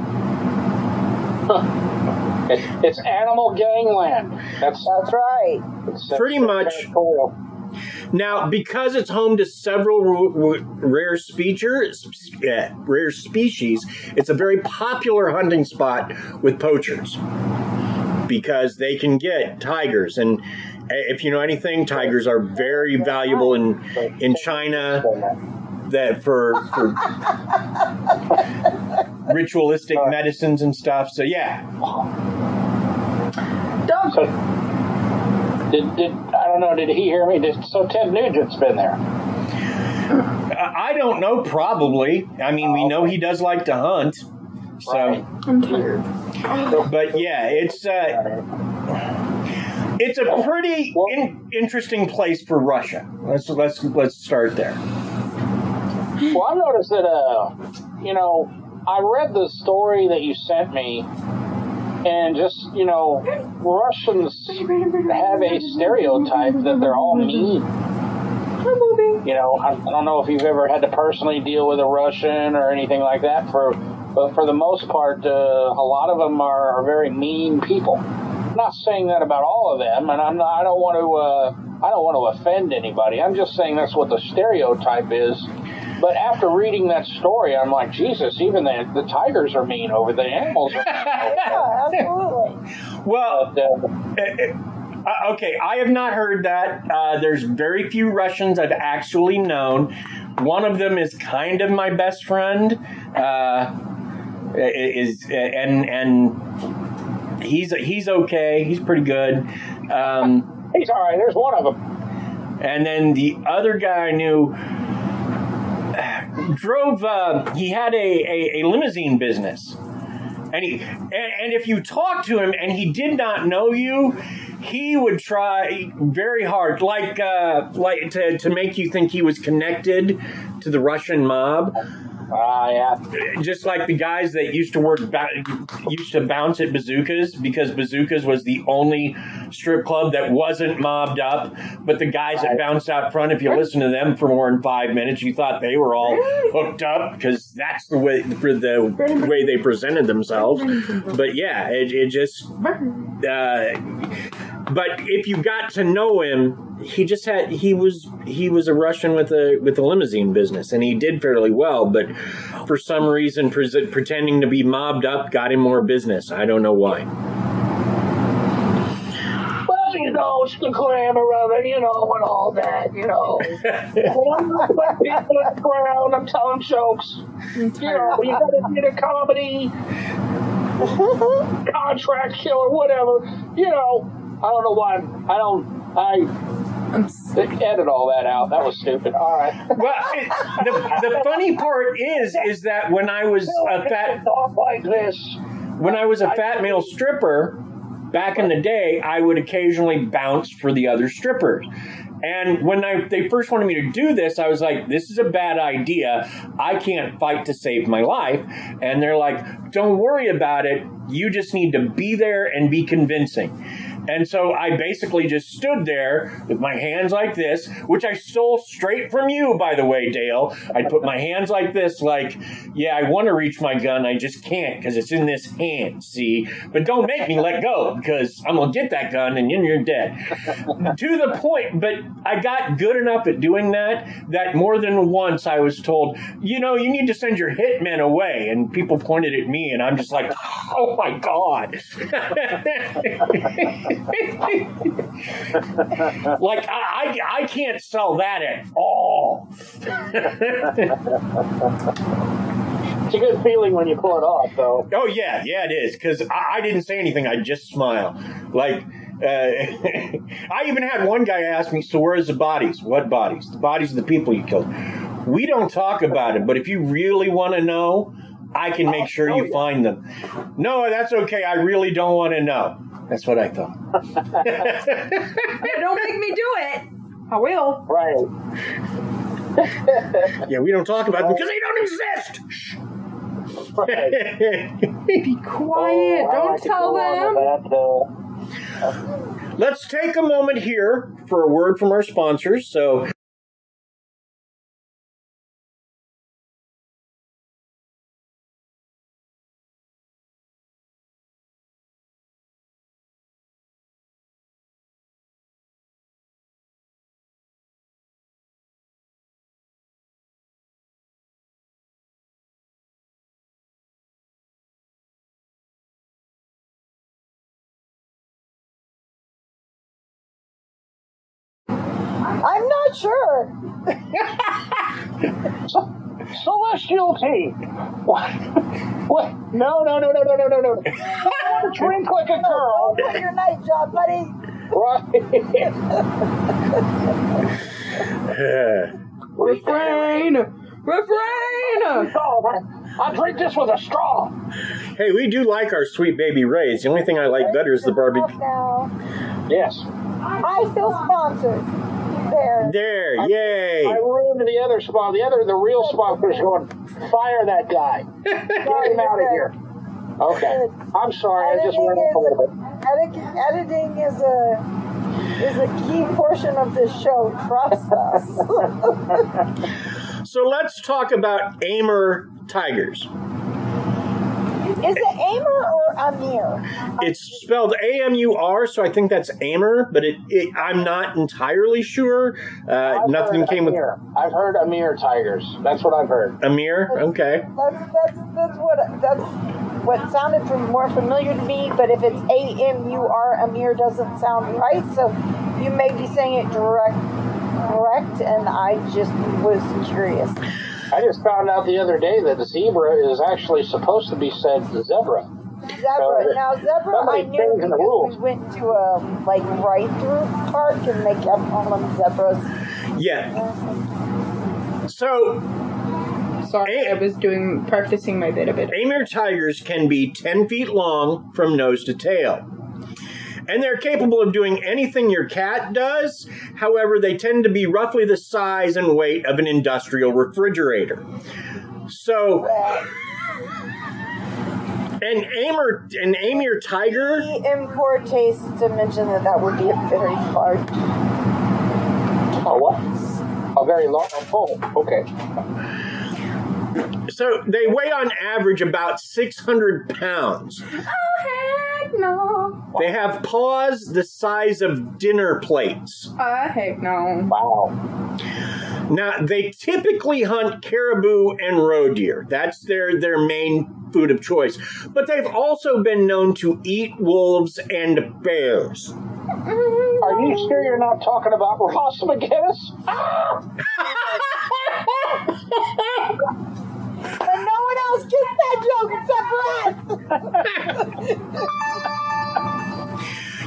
It's animal gangland. That's right. Pretty much. Cool. Now, because it's home to several rare species, it's a very popular hunting spot with poachers because they can get tigers. And if you know anything, tigers are very valuable in China that for ritualistic medicines and stuff. So yeah. So, I don't know, did he hear me? So Ted Nugent's been there. I don't know, probably. I mean, we know he does like to hunt. So Right. I'm tired. But yeah, it's a pretty interesting place for Russia. Let's start there. Well, I noticed that, I read the story that you sent me, and just, Russians have a stereotype that they're all mean. I don't know if you've ever had to personally deal with a Russian or anything like that, but for the most part, a lot of them are very mean people. I'm not saying that about all of them, and I don't want to offend anybody. I'm just saying that's what the stereotype is. But after reading that story, I'm like, Jesus, even the tigers are mean over the animals. Yeah, absolutely. Well, okay, I have not heard that. There's very few Russians I've actually known. One of them is kind of my best friend. And he's okay. He's pretty good. He's all right. There's one of them. And then the other guy I knew drove. He had a limousine business, and if you talk to him and he did not know you, he would try very hard, like to make you think he was connected to the Russian mob. Yeah. Just like the guys that used to bounce at Bazookas, because Bazookas was the only strip club that wasn't mobbed up. But the guys that bounced out front, if you listen to them for more than 5 minutes, you thought they were all hooked up, because that's the way they presented themselves. But yeah, it just. But if you got to know him, he was a Russian with a limousine business, and he did fairly well. But for some reason, pretending to be mobbed up got him more business. I don't know why. Well, it's the glamour of it, and all that, I'm people at the ground, I'm telling jokes. You gotta do the comedy, contract killer, whatever. I don't know why I edit all that out. That was stupid. All right. Well, the funny part is that when I was a fat male stripper back in the day, I would occasionally bounce for the other strippers. And when they first wanted me to do this, I was like, this is a bad idea. I can't fight to save my life. And they're like, don't worry about it. You just need to be there and be convincing. And so I basically just stood there with my hands like this, which I stole straight from you, by the way, Dale. I'd put my hands like this, like, yeah, I want to reach my gun. I just can't because it's in this hand, see? But don't make me let go, because I'm going to get that gun and then you're dead. To the point, but I got good enough at doing that more than once I was told, you need to send your hitmen away. And people pointed at me, and I'm just like, oh my God. Like, I can't sell that at all. It's a good feeling when you pull it off, though. Oh, yeah, it is, because I didn't say anything. I just smile. Like, I even had one guy ask me, so where's the bodies? What bodies? The bodies of the people you killed. We don't talk about it, but if you really want to know, I can make sure you find them. No, that's okay. I really don't want to know. That's what I thought. Yeah, don't make me do it. I will. Right. Yeah, we don't talk about them because they don't exist. Shh. Right. Be quiet. Don't tell them. Let's take a moment here for a word from our sponsors. So, I'm not sure. Celestial tea. What? No. I want to drink like a girl. Don't put your night job, buddy. Refrain. I'll drink this with a straw. hey, we do like our Sweet Baby Rays. The only thing I like better is the barbecue. Now. Yes. I feel sponsored. There, yay. I ruined the other spot. The real sponsors going, fire that guy. Get him out of here. Okay. I'm sorry. I just went up a little bit. Editing is a key portion of this show. Trust us. So let's talk about Amur Tigers. Is it Amur or Amir? It's spelled A-M-U-R, so I think that's Amur, but I'm not entirely sure. Nothing came Amir. I've heard Amur Tigers. That's what I've heard. Amir? Okay. That's what sounded more familiar to me, but if it's A-M-U-R, Amir doesn't sound right, so you may be saying it correct, and I just was curious. I just found out the other day that the zebra is actually supposed to be said zebra. Now zebra, I knew because we went to a ride-through park and they kept calling them zebras. Yeah. So, sorry, I was practicing my bit a bit. Amur Tigers can be 10 feet long from nose to tail. And they're capable of doing anything your cat does. However, they tend to be roughly the size and weight of an industrial refrigerator. So, and Amur Tiger. In poor taste to mention that would be a very large. Oh, what? A very large. Oh, okay. So they weigh on average about 600 pounds. Oh, heck no. They have paws the size of dinner plates. Heck no. Wow. Now, they typically hunt caribou and roe deer. That's their main food of choice. But they've also been known to eat wolves and bears. Are you sure you're not talking about Ross McGinnis? And no one else gets that joke except for us.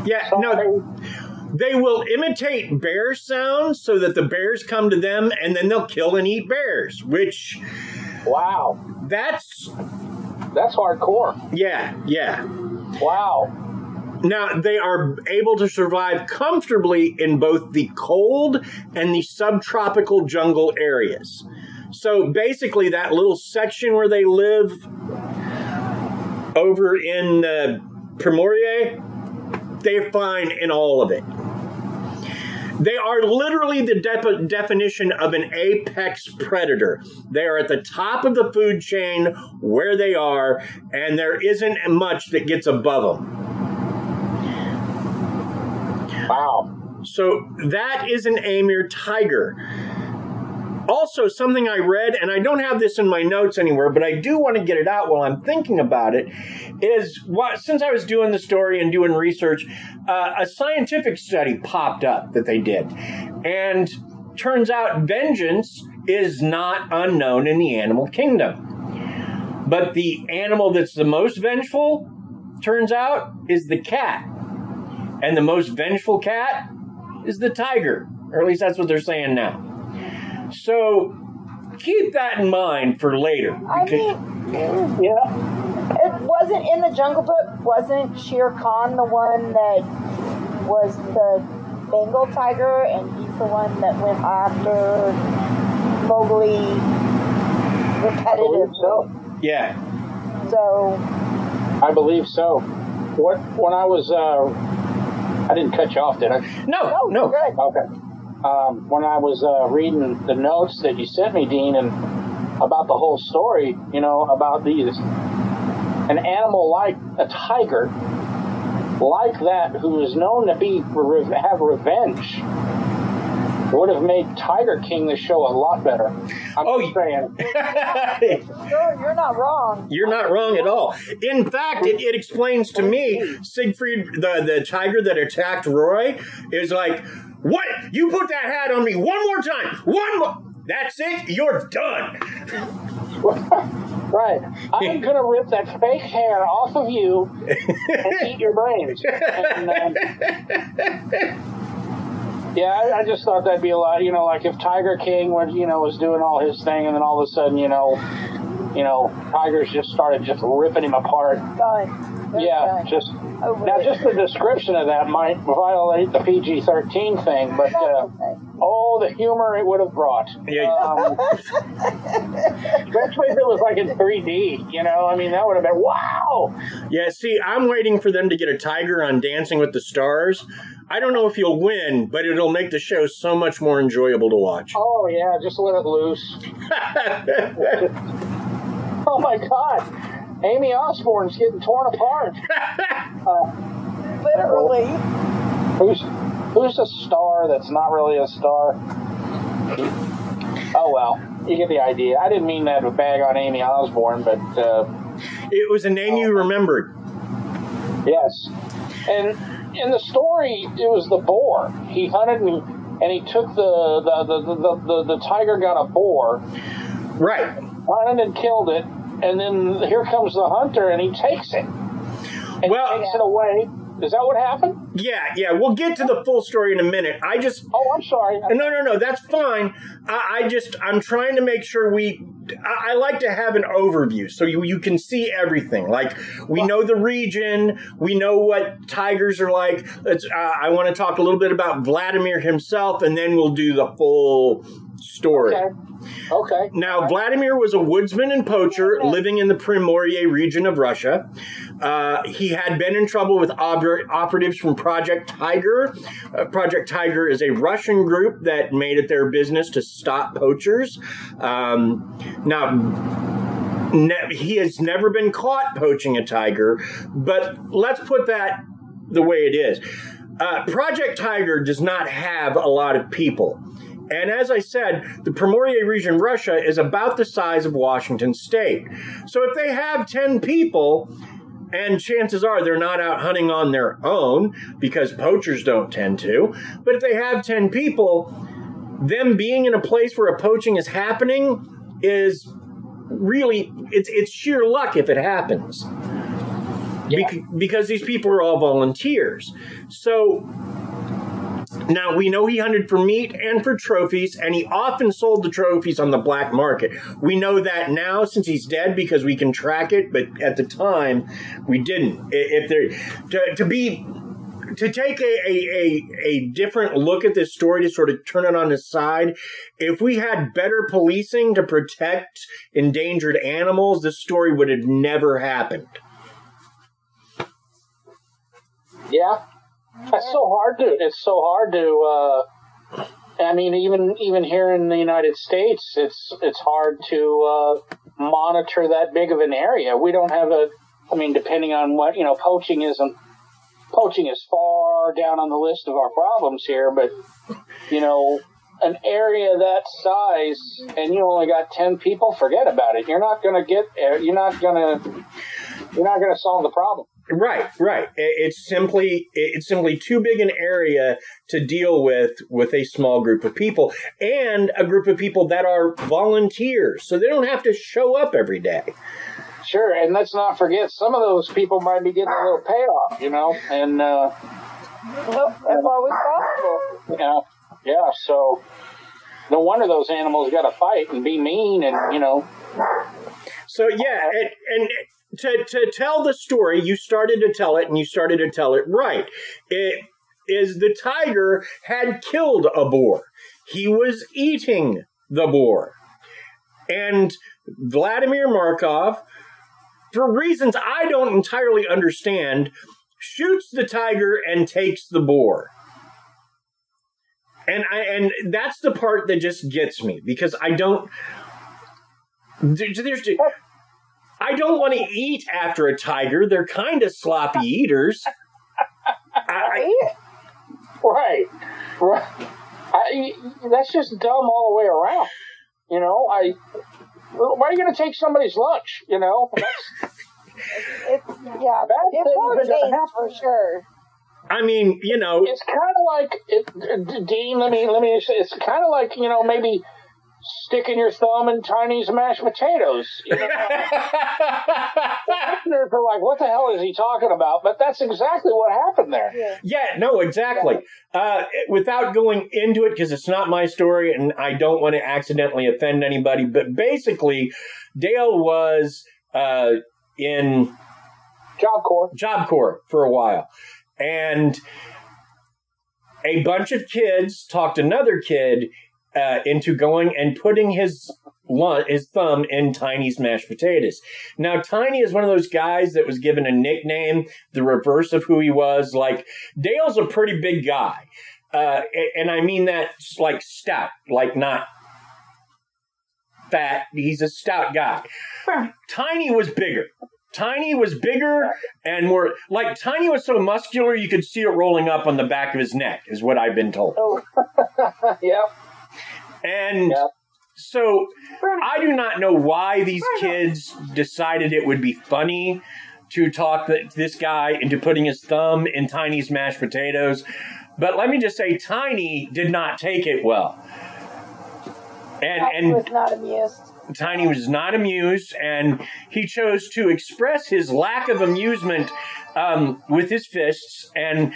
Yeah, no, they will imitate bear sounds so that the bears come to them, and then they'll kill and eat bears, which... Wow. That's hardcore. Yeah. Wow. Now, they are able to survive comfortably in both the cold and the subtropical jungle areas. So basically, that little section where they live over in Primorye, they're fine in all of it. They are literally the definition of an apex predator. They are at the top of the food chain where they are, and there isn't much that gets above them. Wow. So that is an Amur Tiger. Also, something I read, and I don't have this in my notes anywhere, but I do want to get it out while I'm thinking about it, is since I was doing the story and doing research, a scientific study popped up that they did. And turns out vengeance is not unknown in the animal kingdom. But the animal that's the most vengeful, turns out, is the cat. And the most vengeful cat is the tiger. Or at least that's what they're saying now. So keep that in mind for later. I mean, Yeah. it wasn't in the Jungle Book. Wasn't Shere Khan the one that was the Bengal tiger, and he's the one that went after Mowgli repetitively? So. Yeah. So I believe so. When I was, I didn't cut you off, did I? No. good. Okay. When I was reading the notes that you sent me, Dean, and about the whole story, about an animal like a tiger, like that, who is known to have revenge, would have made Tiger King the show a lot better. I'm just saying. Sure, you're not wrong. You're not wrong at all. In fact, it explains to me, Siegfried, the tiger that attacked Roy, is like, what? You put that hat on me one more time. One more. That's it. You're done. Right. I'm going to rip that fake hair off of you and eat your brains. And, yeah, I just thought that'd be a lot, like if Tiger King was doing all his thing, and then all of a sudden, tigers just started ripping him apart. Done. Yeah, done. just the description of that might violate the PG-13 thing, but the humor it would have brought. Yeah. Especially if it was like in 3D, that would have been wow. Yeah, see, I'm waiting for them to get a tiger on Dancing with the Stars. I don't know if you'll win, but it'll make the show so much more enjoyable to watch. Oh, yeah, just let it loose. Oh, my God. Amy Osborne's getting torn apart. Literally. Who's a star that's not really a star? Oh, well, you get the idea. I didn't mean that to bag on Amy Osborne, but... it was a name you remembered. Yes. And in the story, it was the boar. He hunted and he took the tiger got a boar. Right. Hunted and killed it. And then here comes the hunter, and he takes it. And takes it away. Is that what happened? Yeah. We'll get to the full story in a minute. Oh, I'm sorry. No. That's fine. I'm trying to make sure I like to have an overview so you can see everything. Like, we know the region. We know what tigers are like. I want to talk a little bit about Vladimir himself, and then we'll do the full story. Okay. Now, Vladimir was a woodsman and poacher living in the Primorye region of Russia. He had been in trouble with operatives from Project Tiger. Project Tiger is a Russian group that made it their business to stop poachers. He has never been caught poaching a tiger, but let's put that the way it is. Project Tiger does not have a lot of people. And as I said, the Primorye region, Russia, is about the size of Washington State. So if they have 10 people, and chances are they're not out hunting on their own, because poachers don't tend to, but if they have 10 people, them being in a place where a poaching is happening is really, it's sheer luck if it happens. Yeah. Because these people are all volunteers. So now we know he hunted for meat and for trophies, and he often sold the trophies on the black market. We know that now since he's dead because we can track it, but at the time we didn't. If there to take a different look at this story, to sort of turn it on its side, if we had better policing to protect endangered animals, this story would have never happened. Yeah, it's so hard to. I mean, even here in the United States, it's hard to monitor that big of an area. We don't have depending on what poaching is far down on the list of our problems here, but an area that size and you only got 10 people, forget about it. You're not going to solve the problem. Right. It's simply too big an area to deal with a small group of people, and a group of people that are volunteers, so they don't have to show up every day. Sure, and let's not forget, some of those people might be getting a little payoff, and that's always possible. Yeah. So no wonder those animals got to fight and be mean, and So yeah, and to tell the story, you started to tell it, and you started to tell it right. It is the tiger had killed a boar. He was eating the boar. And Vladimir Markov, for reasons I don't entirely understand, shoots the tiger and takes the boar. And that's the part that just gets me, because I don't want to eat after a tiger. They're kind of sloppy eaters. Right. That's just dumb all the way around. Why are you going to take somebody's lunch? It's poor taste for sure. I mean, it's kind of like Dean. Let me say, it's kind of like maybe sticking your thumb in Tiny's mashed potatoes. Listeners are like, what the hell is he talking about? But that's exactly what happened there. Yeah, no, exactly. Without going into it, because it's not my story and I don't want to accidentally offend anybody, but basically, Dale was in Job Corps for a while. And a bunch of kids talked another kid into going and putting his thumb in Tiny's mashed potatoes. Now, Tiny is one of those guys that was given a nickname, the reverse of who he was. Like, Dale's a pretty big guy. And I mean that like stout, like not fat. He's a stout guy. Tiny was bigger. And more like Tiny was so muscular you could see it rolling up on the back of his neck, is what I've been told. Oh, yep. And so I do not know why these kids decided it would be funny to talk this guy into putting his thumb in Tiny's mashed potatoes. But let me just say, Tiny did not take it well. And was not amused. Tiny was not amused, and he chose to express his lack of amusement with his fists. And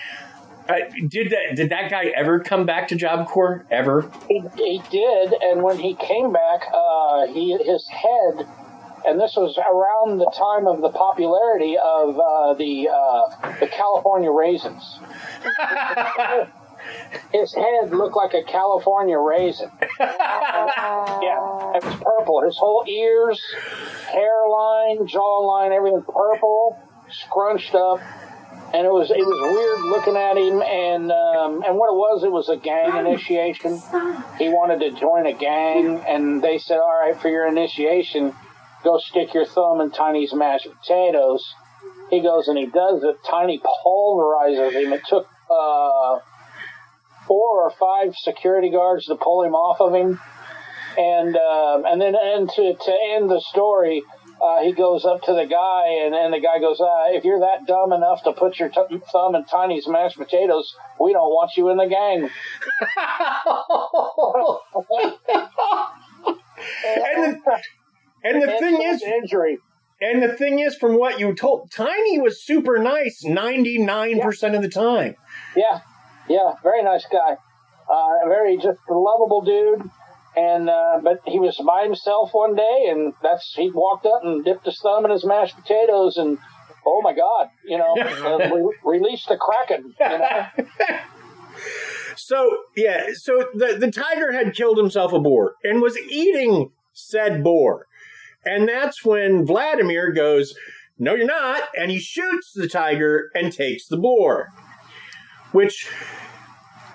did that guy ever come back to Job Corps? Ever? He did, and when he came back, his head, and this was around the time of the popularity of the California raisins. His head looked like a California raisin. Yeah, it was purple. His whole ears, hairline, jawline, everything purple, scrunched up. And it was weird looking at him, and what it was a gang initiation. He wanted to join a gang, and they said, all right, for your initiation, go stick your thumb in Tiny's mashed potatoes. He goes and he does it. Tiny pulverizes him. It took 4 or 5 security guards to pull him off of him, and then to end the story. He goes up to the guy, and the guy goes, if you're that dumb enough to put your thumb in Tiny's mashed potatoes, we don't want you in the gang. and the thing is, injury. And the thing is, from what you told, Tiny was super nice 99% of the time. Yeah, very nice guy. Very just a lovable dude. And but he was by himself one day, and he walked up and dipped his thumb in his mashed potatoes, and oh my God, released the Kraken. So the tiger had killed himself a boar and was eating said boar, and that's when Vladimir goes, "No, you're not," and he shoots the tiger and takes the boar, which.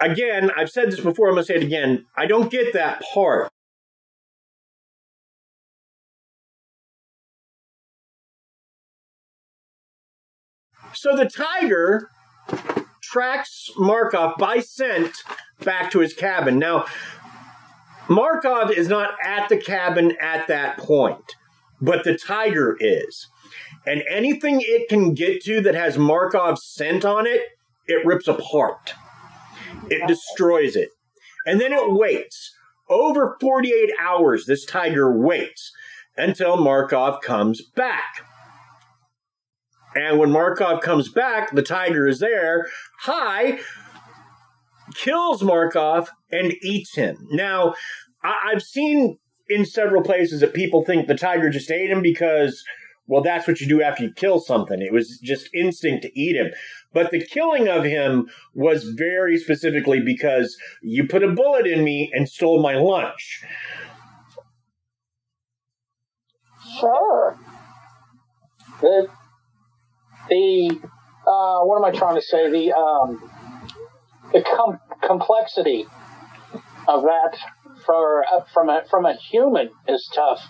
Again, I've said this before, I'm going to say it again. I don't get that part. So the tiger tracks Markov by scent back to his cabin. Now, Markov is not at the cabin at that point, but the tiger is. And anything it can get to that has Markov's scent on it, it rips apart. It destroys it. And then it waits. Over 48 hours, this tiger waits until Markov comes back. And when Markov comes back, the tiger is there. Kills Markov and eats him. Now, I've seen in several places that people think the tiger just ate him because, well, that's what you do after you kill something. It was just instinct to eat him. But the killing of him was very specifically because you put a bullet in me and stole my lunch. Sure. What am I trying to say? The complexity of that from a human is tough.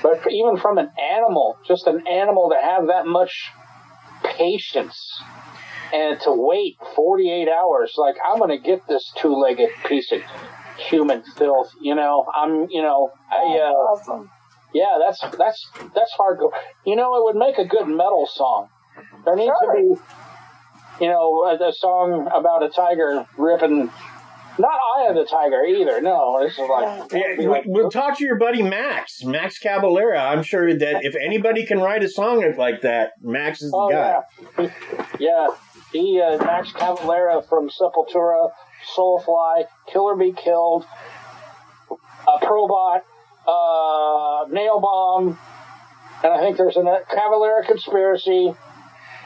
But even from an animal, just an animal to have that much patience and to wait 48 hours, like, I'm going to get this 2-legged piece of human filth, Awesome. Yeah, that's hardcore. It would make a good metal song. There needs to be, a song about a tiger ripping. Not Eye of the Tiger either. No, this is like. We'll talk to your buddy Max Cavalera. I'm sure that if anybody can write a song like that, Max is the guy. Yeah. He Max Cavalera from Sepultura, Soulfly, Killer Be Killed, Probot, Nail Bomb, and I think there's a Cavalera Conspiracy.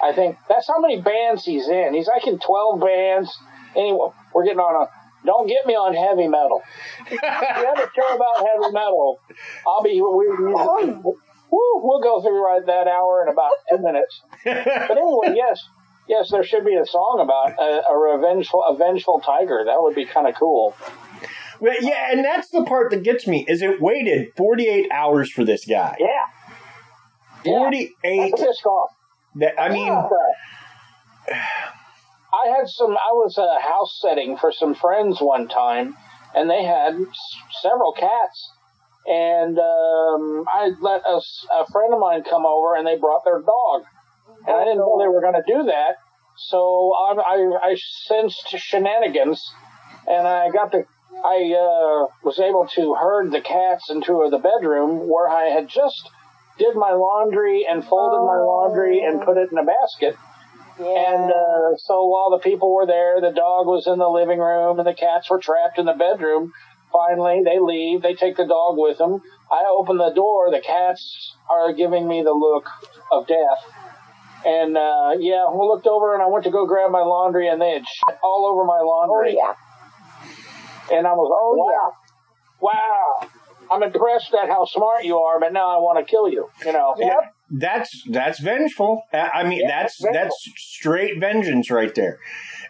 I think that's how many bands he's in. He's like in 12 bands. Anyway, we're getting on a. Don't get me on heavy metal. If you ever care about heavy metal, I'll be. We'll go through that hour in about 2 minutes. But anyway, yes, there should be a song about a vengeful tiger. That would be kind of cool. Well, yeah, and that's the part that gets me. Is it waited 48 hours for this guy? Yeah. 48. That's pissed off. I was a house setting for some friends one time, and they had several cats. And I let a friend of mine come over, and they brought their dog. And I didn't know they were going to do that. So I sensed shenanigans, and I was able to herd the cats into the bedroom where I had just did my laundry and folded my laundry and put it in a basket. Yeah. And so while the people were there, the dog was in the living room and the cats were trapped in the bedroom. Finally, they leave. They take the dog with them. I open the door. The cats are giving me the look of death. And, yeah, we looked over and I went to go grab my laundry and they had shit all over my laundry. Oh, yeah. And I was like, wow, I'm impressed at how smart you are, but now I want to kill you, you know. Yep. That's vengeful. I mean, that's straight vengeance right there.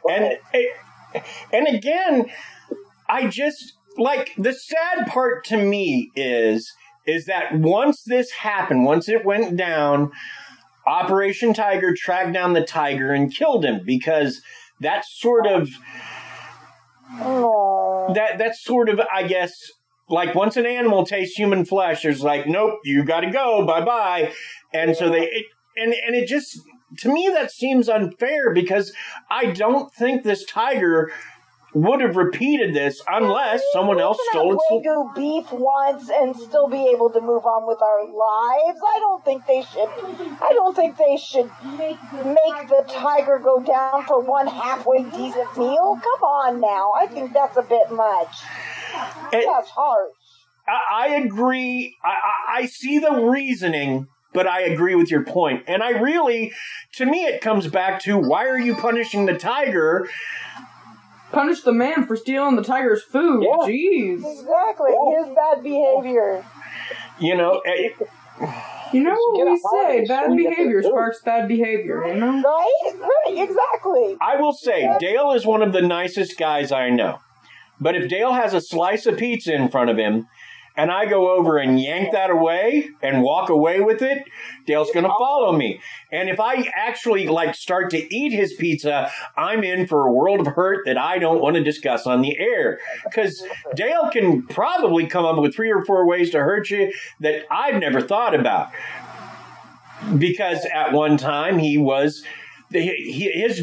And again, I just, like, the sad part to me is that once this happened, once it went down, Operation Tiger tracked down the tiger and killed him, because that's sort of, that's sort of, I guess, like, once an animal tastes human flesh, there's like, nope, you got to go, bye-bye. And so and it just, to me, that seems unfair, because I don't think this tiger would have repeated this unless someone else stole it. Wagyu beef once and still be able to move on with our lives. I don't think they should make the tiger go down for one halfway decent meal. Come on now. I think that's a bit much. That's harsh. I agree. I see the reasoning, but I agree with your point. And I really, to me, it comes back to, why are you punishing the tiger? Punish the man for stealing the tiger's food. Yeah. Jeez. Exactly. His bad behavior. You know, you know what we say, bad behavior sparks bad behavior, you know? Right, exactly. I will say, Dale is one of the nicest guys I know. But if Dale has a slice of pizza in front of him, and I go over and yank that away and walk away with it, Dale's going to follow me. And if I actually, like, start to eat his pizza, I'm in for a world of hurt that I don't want to discuss on the air. Because Dale can probably come up with 3 or 4 ways to hurt you that I've never thought about. Because at one time his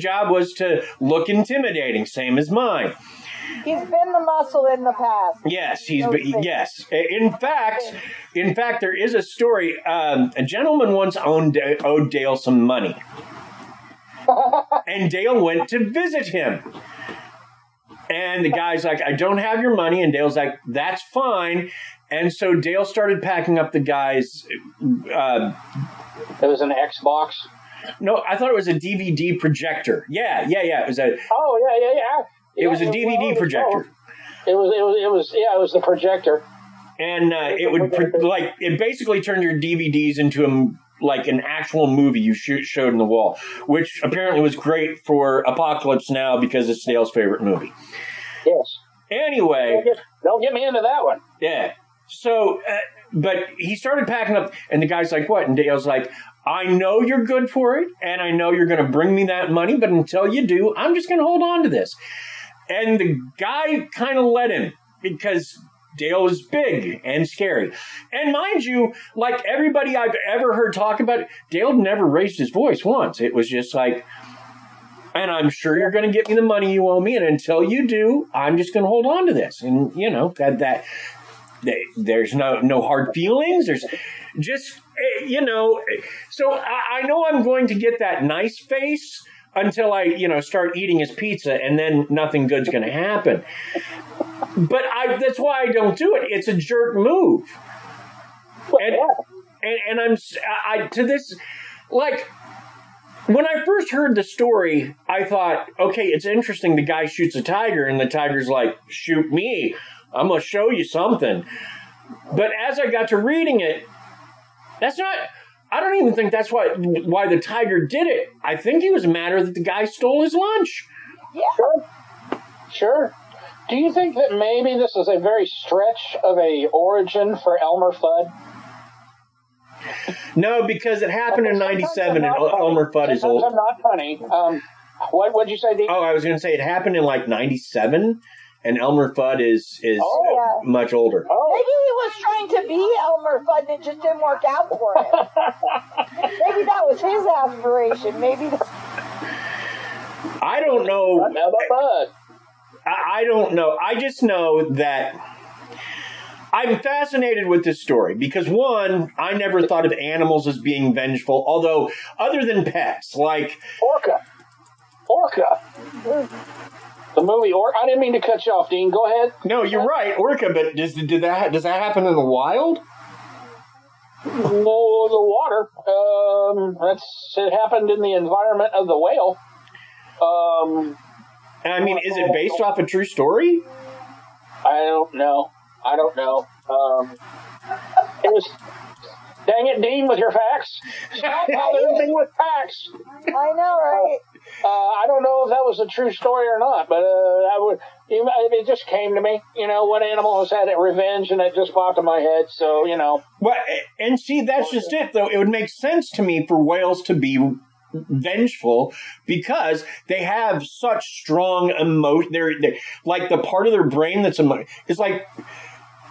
job was to look intimidating, same as mine. He's been the muscle in the past. Yes, yes. In fact, there is a story. A gentleman once owed Dale some money, and Dale went to visit him. And the guy's like, "I don't have your money," and Dale's like, "That's fine." And so Dale started packing up the guy's. It was an Xbox. No, I thought it was a DVD projector. Yeah. It was a. Oh yeah. It was a DVD projector. It was the projector. And it would, it basically turned your DVDs into an actual movie you showed in the wall, which apparently was great for Apocalypse Now because it's Dale's favorite movie. Yes. Anyway. Don't get me into that one. Yeah. So, but he started packing up, and the guy's like, what? And Dale's like, I know you're good for it, and I know you're going to bring me that money, but until you do, I'm just going to hold on to this. And the guy kind of let him, because Dale is big and scary. And mind you, like everybody I've ever heard talk about it, Dale never raised his voice once. It was just like, and I'm sure you're going to get me the money you owe me, and until you do, I'm just going to hold on to this. And, you know, there's no hard feelings. There's just, you know, so I know I'm going to get that nice face until I, start eating his pizza, and then nothing good's going to happen. But that's why I don't do it. It's a jerk move. And I'm to this, like, when I first heard the story, I thought, okay, it's interesting. The guy shoots a tiger, and the tiger's like, shoot me. I'm going to show you something. But as I got to reading it, I don't even think that's why the tiger did it. I think he was mad that the guy stole his lunch. Yeah. Sure. Do you think that maybe this is a very stretch of a origin for Elmer Fudd? No, because it happened in 97 and Elmer Fudd is old. That's not funny. What'd you say, Dean? Oh, I was going to say it happened in like 97 and Elmer Fudd is much older. Oh. Maybe he was trying to be Elmer Fudd and it just didn't work out for him. Maybe that was his aspiration. I don't know. Elmer Fudd. I don't know. I just know that I'm fascinated with this story because, one, I never thought of animals as being vengeful, although other than pets, like... Orca. The movie Orca. I didn't mean to cut you off, Dean. Go ahead. No, you're right, Orca, but does that happen in the wild? No, the water. It happened in the environment of the whale. I mean, is it based off a true story? I don't know. It was. Dang it, Dean, with your facts. Stop everything with facts. I know, right? I don't know if that was a true story or not, but it just came to me. One animal has had revenge, and it just popped in my head. So, Well, and see, that's just it, though. It would make sense to me for whales to be vengeful because they have such strong emotion. They're like the part of their brain that's it's like.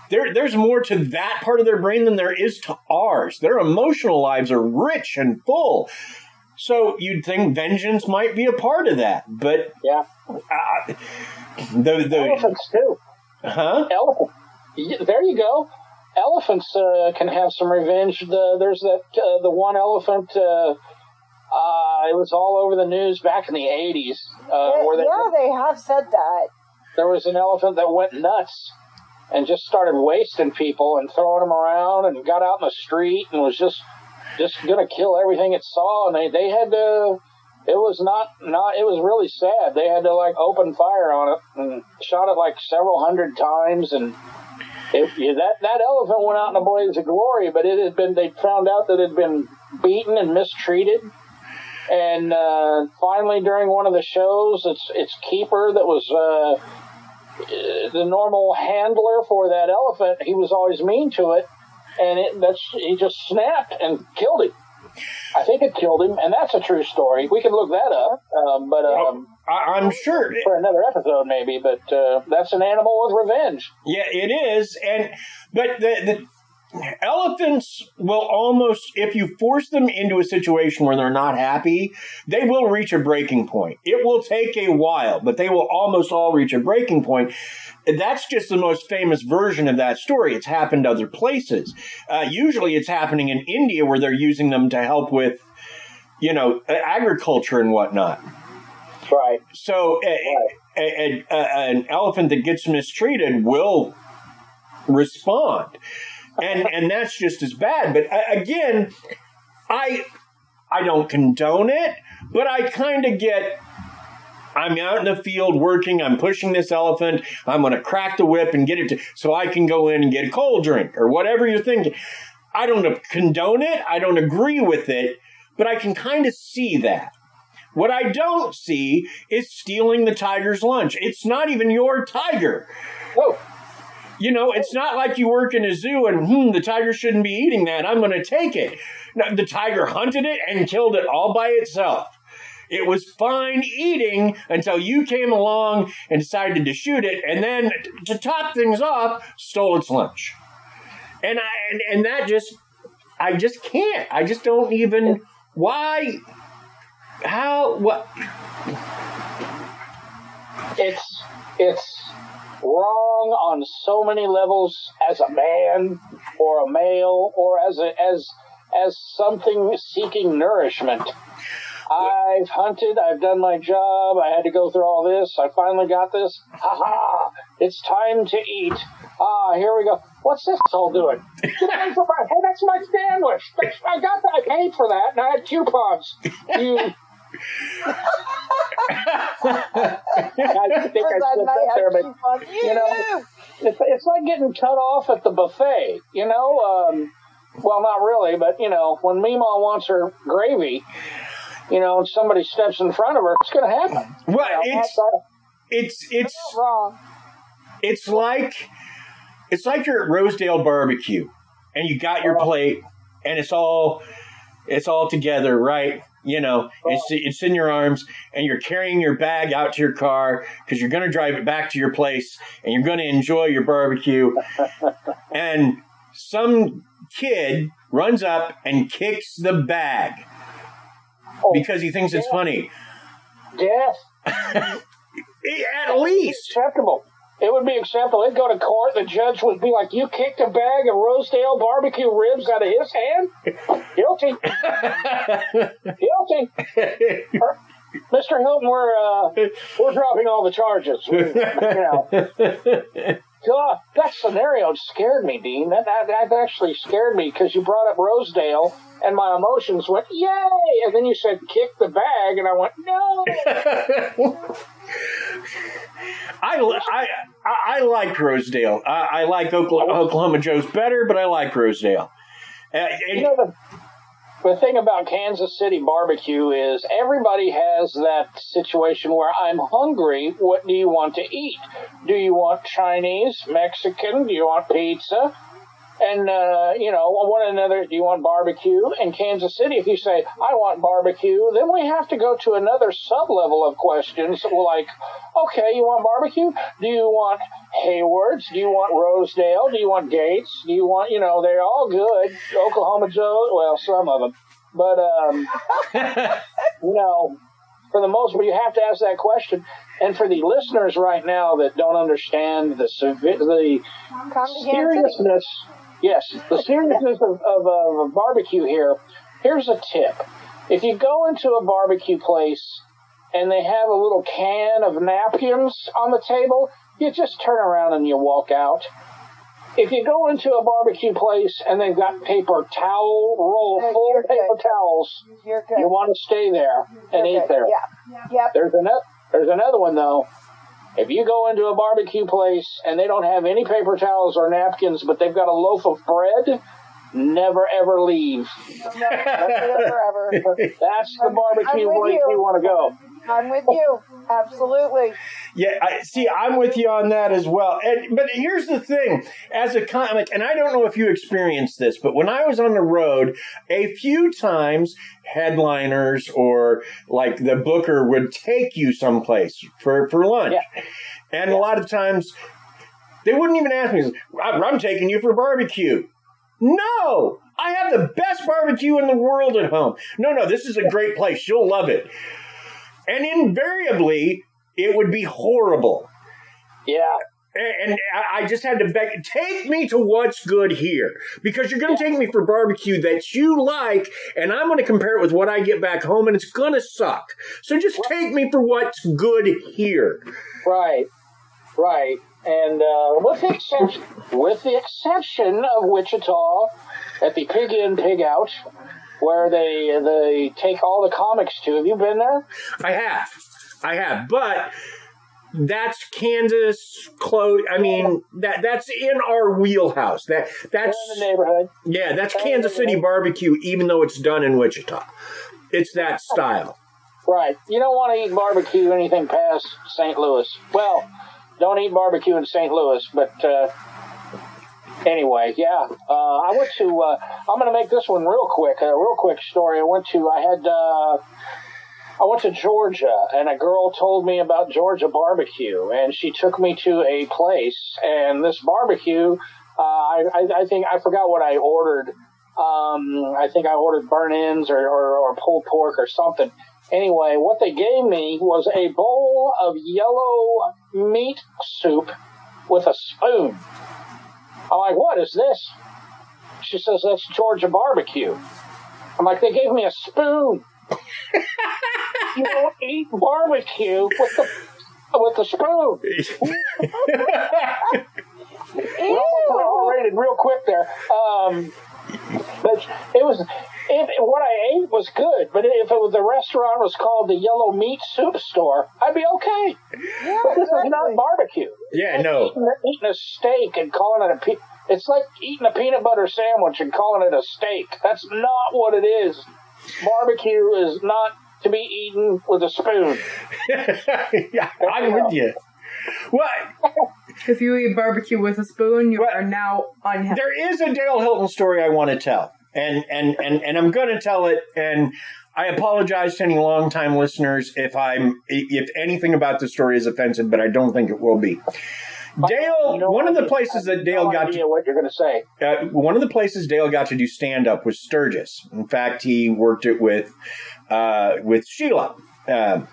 There's more to that part of their brain than there is to ours. Their emotional lives are rich and full. So you'd think vengeance might be a part of that. But yeah. Elephants, too. Huh? Elephant. There you go. Elephants can have some revenge. There's the one elephant... it was all over the news back in the 80s. They have said that. There was an elephant that went nuts and just started wasting people and throwing them around and got out in the street and was just going to kill everything it saw. And they had to, it was really sad. They had to open fire on it and shot it several hundred times. And that elephant went out in a blaze of glory, but they found out that it had been beaten and mistreated. And finally, during one of the shows, its keeper that was the normal handler for that elephant, he was always mean to it, and he just snapped and killed him. I think it killed him, and that's a true story. We can look that up, I'm sure for another episode maybe. But that's an animal with revenge. Yeah, it is, but the elephants will almost, if you force them into a situation where they're not happy, they will reach a breaking point. It will take a while, but they will almost all reach a breaking point. That's just the most famous version of that story. It's happened other places. Usually it's happening in India where they're using them to help with, agriculture and whatnot. Right. So an elephant that gets mistreated will respond. And that's just as bad. But again, I don't condone it, but I kind of get, I'm out in the field working, I'm pushing this elephant, I'm going to crack the whip and get it so I can go in and get a cold drink or whatever you're thinking. I don't condone it, I don't agree with it, but I can kind of see that. What I don't see is stealing the tiger's lunch. It's not even your tiger. Whoa. It's not like you work in a zoo and, the tiger shouldn't be eating that. I'm going to take it. No, the tiger hunted it and killed it all by itself. It was fine eating until you came along and decided to shoot it. And then to top things off, stole its lunch. And I just can't. I just don't even, why, how, what? It's wrong on so many levels as a man or a male or as something seeking nourishment. I've hunted, I've done my job, I had to go through all this, I finally got this. Ha! It's time to eat. Here we go. What's this all doing? Hey, that's my sandwich. I got that. I paid for that, and I had coupons. I think I said that there, but it's like getting cut off at the buffet. Well, not really, but when Meemaw wants her gravy, and somebody steps in front of her, it's going to happen. Well, it's wrong. It's like you're at Rosedale Barbecue, and you got your plate, and it's all together, right? It's in your arms, and you're carrying your bag out to your car because you're going to drive it back to your place, and you're going to enjoy your barbecue. And some kid runs up and kicks the bag because he thinks it's funny. Death. At least. Acceptable. It would be acceptable. They'd go to court. The judge would be like, "You kicked a bag of Rosedale barbecue ribs out of his hand? Guilty. Guilty. Mr. Hilton, we're dropping all the charges." God, that scenario scared me, Dean. That actually scared me because you brought up Rosedale, and my emotions went, yay! And then you said, kick the bag, and I went, no! I like Rosedale. I like Oklahoma Joe's better, but I like Rosedale. The thing about Kansas City barbecue is everybody has that situation where I'm hungry. What do you want to eat? Do you want Chinese, Mexican? Do you want pizza? And, one another, do you want barbecue? In Kansas City, if you say, I want barbecue, then we have to go to another sub-level of questions like, okay, you want barbecue? Do you want Hayward's? Do you want Rosedale? Do you want Gates? Do you want, they're all good. Oklahoma Joe, well, some of them. But, for the most part, you have to ask that question. And for the listeners right now that don't understand the seriousness, the seriousness of barbecue here, here's a tip. If you go into a barbecue place and they have a little can of napkins on the table, you just turn around and you walk out. If you go into a barbecue place and they've got paper towel roll full of paper towels, you want to stay there and eat there. Yeah. Yep. There's another one, though. If you go into a barbecue place and they don't have any paper towels or napkins, but they've got a loaf of bread, never, ever leave. No, ever. That's the barbecue place you want to go. I'm with you. Absolutely. Yeah, I'm with you on that as well. But here's the thing. As a comic, and I don't know if you experienced this, but when I was on the road, a few times headliners or like the booker would take you someplace for lunch. Yeah. And a lot of times they wouldn't even ask me, I'm taking you for barbecue. No, I have the best barbecue in the world at home. No, this is a great place. You'll love it. And invariably, it would be horrible. Yeah. And I just had to beg, take me to what's good here. Because you're going to take me for barbecue that you like, and I'm going to compare it with what I get back home, and it's going to suck. So just take me for what's good here. Right. And with the exception of Wichita, at the Pig In, Pig Out, where they take all the comics to. Have you been there? I have, but that's Kansas close. I mean, that's in our wheelhouse. That's in the neighborhood. Yeah, that's Kansas City barbecue, even though it's done in Wichita. It's that style. Right. You don't want to eat barbecue anything past St. Louis. Well, don't eat barbecue in St. Louis, but anyway, yeah. I went to. I'm going to make this one real quick. A real quick story. I went to Georgia, and a girl told me about Georgia barbecue, and she took me to a place, and this barbecue, I think, I forgot what I ordered. I think I ordered burnt ends or pulled pork or something. Anyway, what they gave me was a bowl of yellow meat soup with a spoon. I'm like, what is this? She says, that's Georgia barbecue. I'm like, they gave me a spoon. You don't eat barbecue with the spoon. Well, rated real quick there. But what I ate was good. But if the restaurant was called the Yellow Meat Soup Store, I'd be okay. Yeah, but this is not barbecue. Yeah, no. Eating a steak and calling it it's like eating a peanut butter sandwich and calling it a steak. That's not what it is. Barbecue is not to be eaten with a spoon. Yeah, I'm with you. What? If you eat barbecue with a spoon, you are now unhappy. There is a Dale Hilton story I want to tell, and I'm going to tell it. And I apologize to any longtime listeners if anything about the story is offensive, but I don't think it will be. Dale, one of the places that Dale got to what you're going to say. One of the places Dale got to do stand up was Sturgis. In fact, he worked it with Sheila, and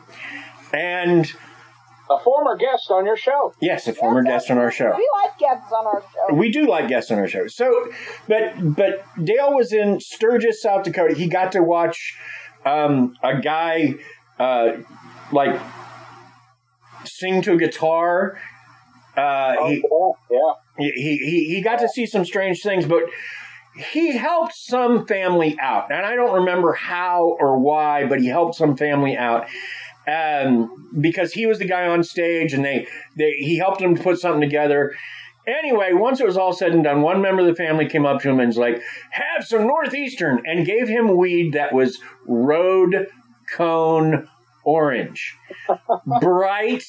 a former guest on your show. Yes, a former guest on our show. We like guests on our show. We do like guests on our show. So, but Dale was in Sturgis, South Dakota. He got to watch a guy sing to a guitar He got to see some strange things, but he helped some family out. And I don't remember how or why, but he helped some family out. Because he was the guy on stage, and he helped them put something together. Anyway, once it was all said and done, one member of the family came up to him and was like, have some Northeastern, and gave him weed that was road cone orange. Bright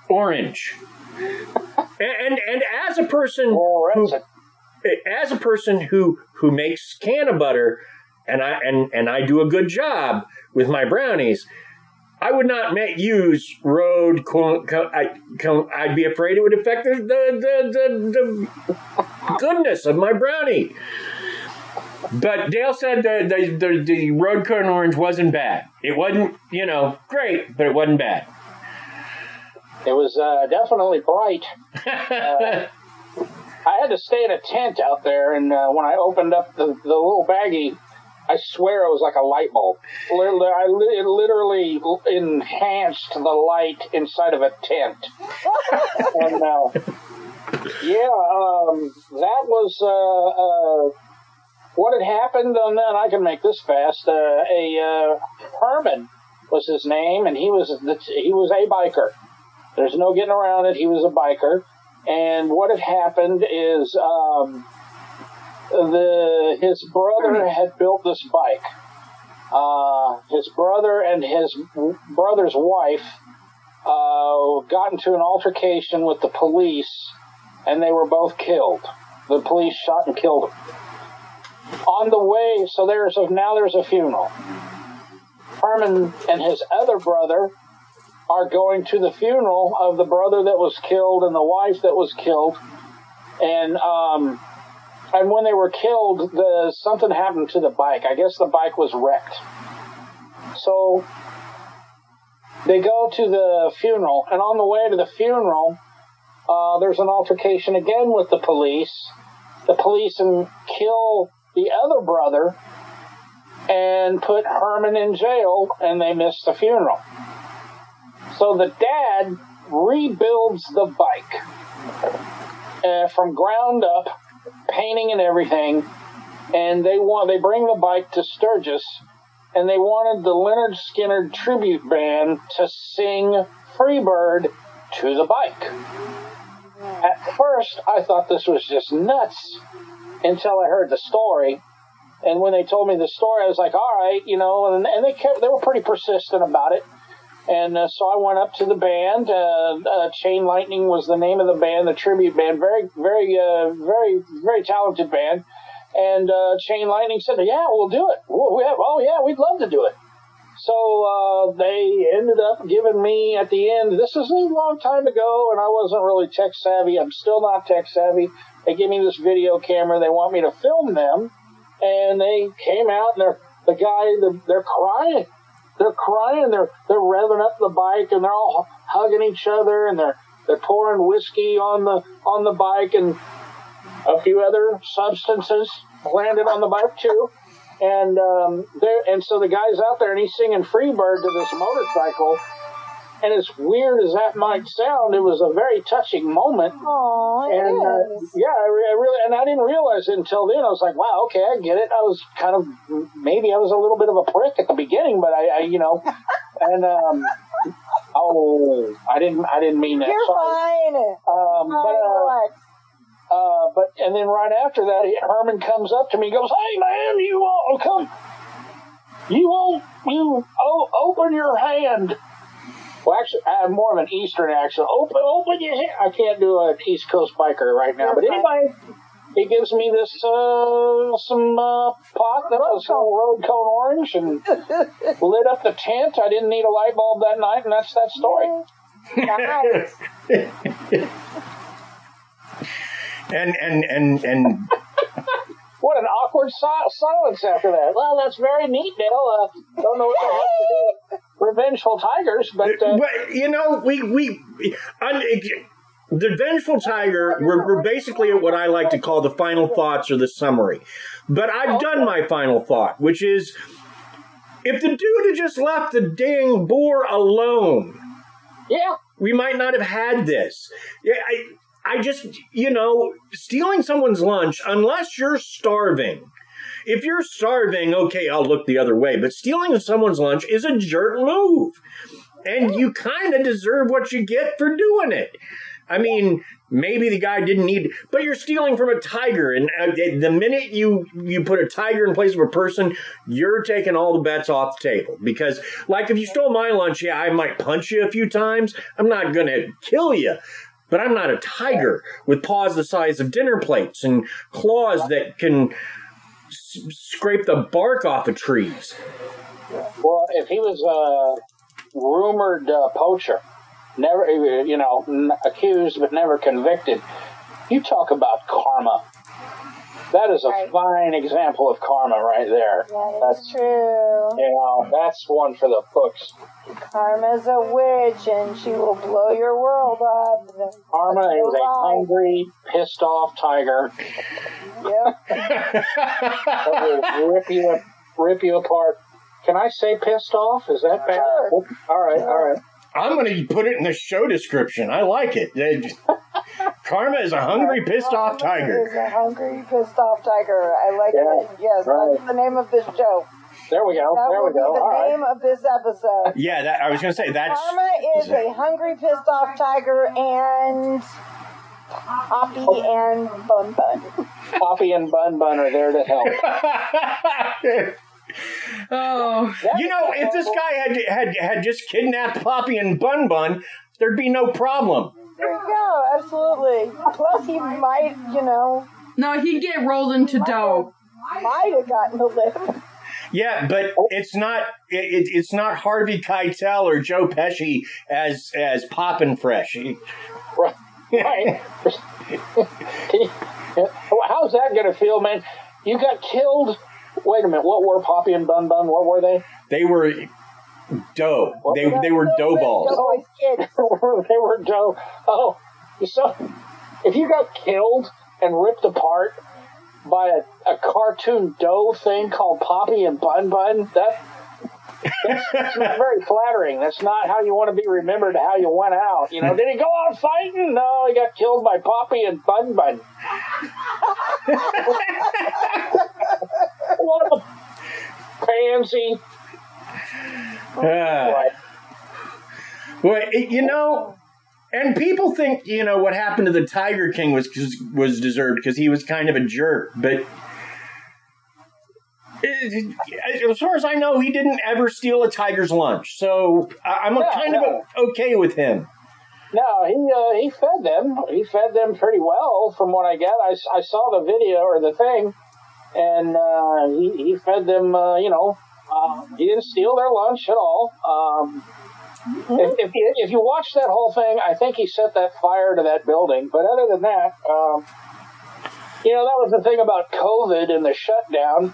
orange. And as a person who makes can of butter, and I do a good job with my brownies, I would not use road cone. I'd be afraid it would affect the goodness of my brownie. But Dale said the road cone orange wasn't bad. It wasn't, great, but it wasn't bad. It was definitely bright. I had to stay in a tent out there, and when I opened up the little baggie, I swear it was like a light bulb. It literally enhanced the light inside of a tent. And that was what had happened. And then I can make this fast. Herman was his name, and he was a biker. There's no getting around it. He was a biker. And what had happened is his brother had built this bike. His brother and his brother's wife got into an altercation with the police, and they were both killed. The police shot and killed them. On the way, so now there's a funeral. Herman and his other brother are going to the funeral of the brother that was killed and the wife that was killed. And when they were killed, something happened to the bike. I guess the bike was wrecked. So they go to the funeral, and on the way to the funeral, there's an altercation again with the police. The police kill the other brother and put Herman in jail, and they miss the funeral. So the dad rebuilds the bike from ground up, painting and everything, and they bring the bike to Sturgis, and they wanted the Leonard Skinner tribute band to sing Freebird to the bike. At first, I thought this was just nuts until I heard the story. And when they told me the story, I was like, all right, and they were pretty persistent about it. And so I went up to the band. Chain Lightning was the name of the band, the tribute band. Very, very, very, very talented band. And Chain Lightning said, yeah, we'll do it. We'd love to do it. So they ended up giving me, at the end, this is a long time ago, and I wasn't really tech savvy. I'm still not tech savvy. They give me this video camera. They want me to film them. And they came out, and they're crying. They're crying. They're revving up the bike, and they're all hugging each other, and they're pouring whiskey on the bike, and a few other substances landed on the bike too. And so the guy's out there, and he's singing Freebird to this motorcycle. And as weird as that might sound, it was a very touching moment. Aww, and I really, and I didn't realize it until then. I was like, wow, okay, I get it. I was maybe I was a little bit of a prick at the beginning, but I didn't mean that. You're fine. Relax. And then right after that, Herman comes up to me and goes, hey man, you open your hand. Well, actually, I have more of an Eastern accent. Open your hand. I can't do an East Coast biker right now. But anyway, he gives me this some pot that was road cone orange and lit up the tent. I didn't need a light bulb that night, and that's that story. Nice. And what an awkward silence after that. Well, that's very neat, Dale. Don't know what that has to do with Revengeful Tigers, but the Vengeful Tiger, we're basically at what I like to call the final thoughts or the summary. But I've done my final thought, which is, if the dude had just left the dang boar alone, yeah, we might not have had this. I just, stealing someone's lunch, unless you're starving. If you're starving, okay, I'll look the other way. But stealing someone's lunch is a jerk move. And you kind of deserve what you get for doing it. I mean, maybe the guy didn't need, but you're stealing from a tiger. And the minute you put a tiger in place of a person, you're taking all the bets off the table. Because, like, if you stole my lunch, yeah, I might punch you a few times. I'm not going to kill you. But I'm not a tiger with paws the size of dinner plates and claws that can scrape the bark off of trees. Well, if he was a rumored poacher, never, accused but never convicted, you talk about karma. That is a fine example of karma right there. That's true. That's one for the books. Karma's a witch, and she will blow your world up. Karma is a hungry, pissed off tiger. Yep. rip you apart. Can I say pissed off? Is that bad? Sure. All right. I'm going to put it in the show description. I like it. Karma is a hungry, pissed off tiger. Is a hungry, pissed off tiger. I like it. Yes, that's the name of this show. There we go. That will be the name of this episode. Yeah, I was going to say that's. Karma is a hungry, pissed off tiger and Poppy and BunBun. Poppy and BunBun are there to help. Oh, if this guy had just kidnapped Poppy and BunBun, there'd be no problem. There you go, absolutely. Plus, he might, no, he'd get rolled into dough. Might have gotten a lip. Yeah, but it's not. It's not Harvey Keitel or Joe Pesci as Poppin Fresh. Right. How's that going to feel, man? You got killed. Wait a minute. What were Poppy and BunBun? What were they? They were dough. They were dough balls. They were dough. Oh, so if you got killed and ripped apart by a cartoon dough thing called Poppy and BunBun, that's not very flattering. That's not how you want to be remembered, how you went out. Did he go out fighting? No, he got killed by Poppy and BunBun. What a pansy. Well, and people think, what happened to the Tiger King was deserved because he was kind of a jerk. But as far as I know, he didn't ever steal a tiger's lunch. So I'm okay with him. No, he fed them. He fed them pretty well, from what I get. I saw the video or the thing, and he fed them. He didn't steal their lunch at all. If you watch that whole thing, I think he set that fire to that building. But other than that, that was the thing about COVID and the shutdown.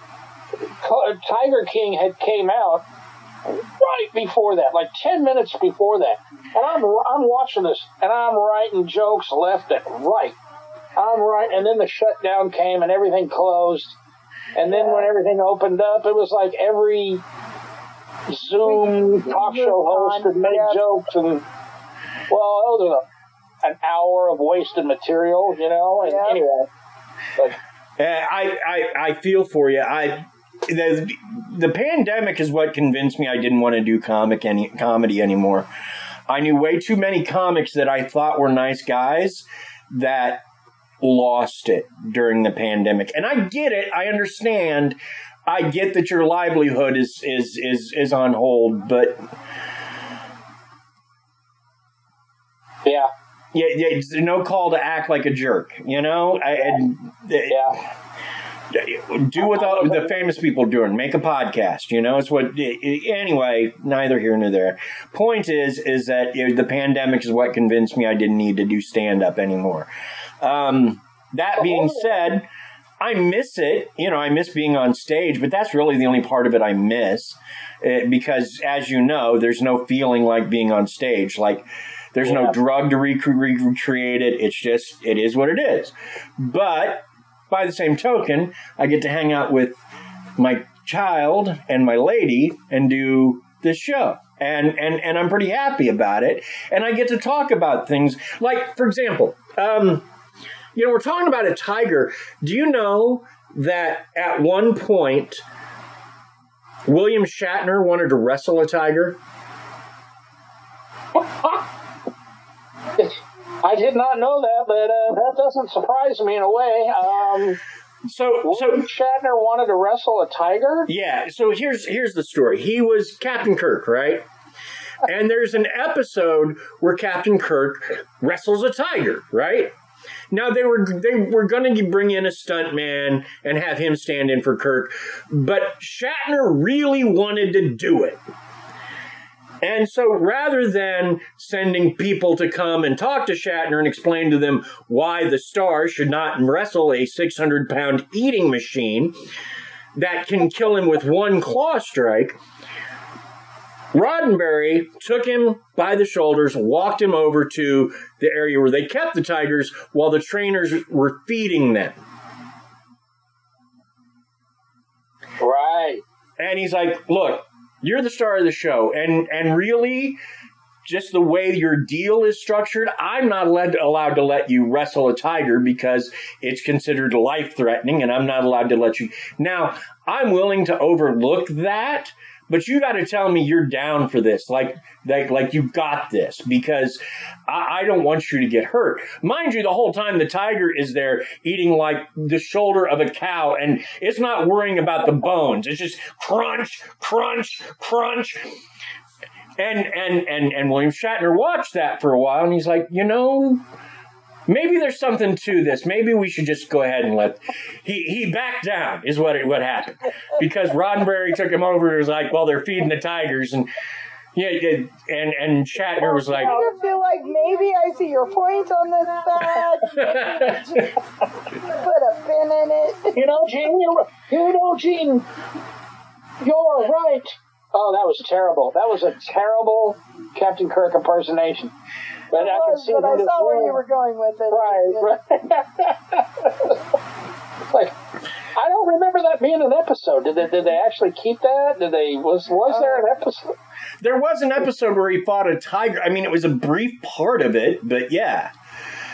Tiger King came out right before that, like 10 minutes before that. And I'm watching this, and I'm writing jokes left and right. And then the shutdown came, and everything closed. And then when everything opened up, it was like every Zoom talk show host had made jokes. And, it was an hour of wasted material, And anyway. But, I feel for you. The pandemic is what convinced me I didn't want to do comedy anymore. I knew way too many comics that I thought were nice guys that lost it during the pandemic. And I get it. I understand. I get that your livelihood is on hold, but yeah, it's no call to act like a jerk, Do what the famous people are doing. Make a podcast. It's what. Anyway, neither here nor there. Point is that the pandemic is what convinced me I didn't need to do stand up anymore. That being said, I miss it. I miss being on stage, but that's really the only part of it I miss because, as you know, there's no feeling like being on stage. Like there's no drug to recreate it. It's just it is what it is. But by the same token, I get to hang out with my child and my lady and do this show. And I'm pretty happy about it. And I get to talk about things like, for example, we're talking about a tiger. Do you know that at one point, William Shatner wanted to wrestle a tiger? I did not know that, but that doesn't surprise me in a way. So Shatner wanted to wrestle a tiger? Yeah, so here's the story. He was Captain Kirk, right? And there's an episode where Captain Kirk wrestles a tiger, right? Now, they were going to bring in a stuntman and have him stand in for Kirk, but Shatner really wanted to do it. And so rather than sending people to come and talk to Shatner and explain to them why the star should not wrestle a 600-pound eating machine that can kill him with one claw strike, Roddenberry took him by the shoulders, walked him over to the area where they kept the tigers while the trainers were feeding them. Right. And he's like, look, you're the star of the show, and really, just the way your deal is structured, I'm not allowed to let you wrestle a tiger because it's considered life-threatening, and I'm not allowed to let you. Now, I'm willing to overlook that, but you got to tell me you're down for this, like you got this, because I don't want you to get hurt. Mind you, the whole time the tiger is there eating like the shoulder of a cow, and it's not worrying about the bones. It's just crunch, crunch, crunch. And William Shatner watched that for a while, and he's like, maybe there's something to this. Maybe we should just go ahead and let... He backed down, is what happened. Because Roddenberry took him over and was like, well, they're feeding the tigers. And Shatner was like... I feel like maybe I see your point on this badge. Put a pin in it. Gene, you're right. Oh, that was terrible. That was a terrible Captain Kirk impersonation. But I can see but I saw where you were going with it. Right. Like, I don't remember that being an episode. Did they actually keep that? Was there an episode? There was an episode where he fought a tiger. I mean, it was a brief part of it, but yeah.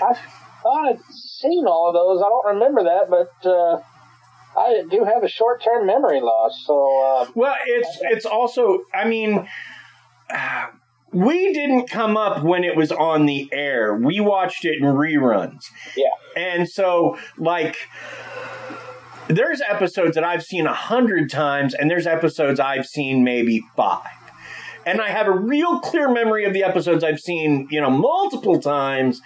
I thought I'd seen all of those. I don't remember that, but I do have a short-term memory loss. So well, it's also, I mean, we didn't come up when it was on the air. We watched it in reruns. Yeah. And so, like, there's episodes that I've seen 100 times, and there's episodes I've seen maybe 5. And I have a real clear memory of the episodes I've seen, multiple times.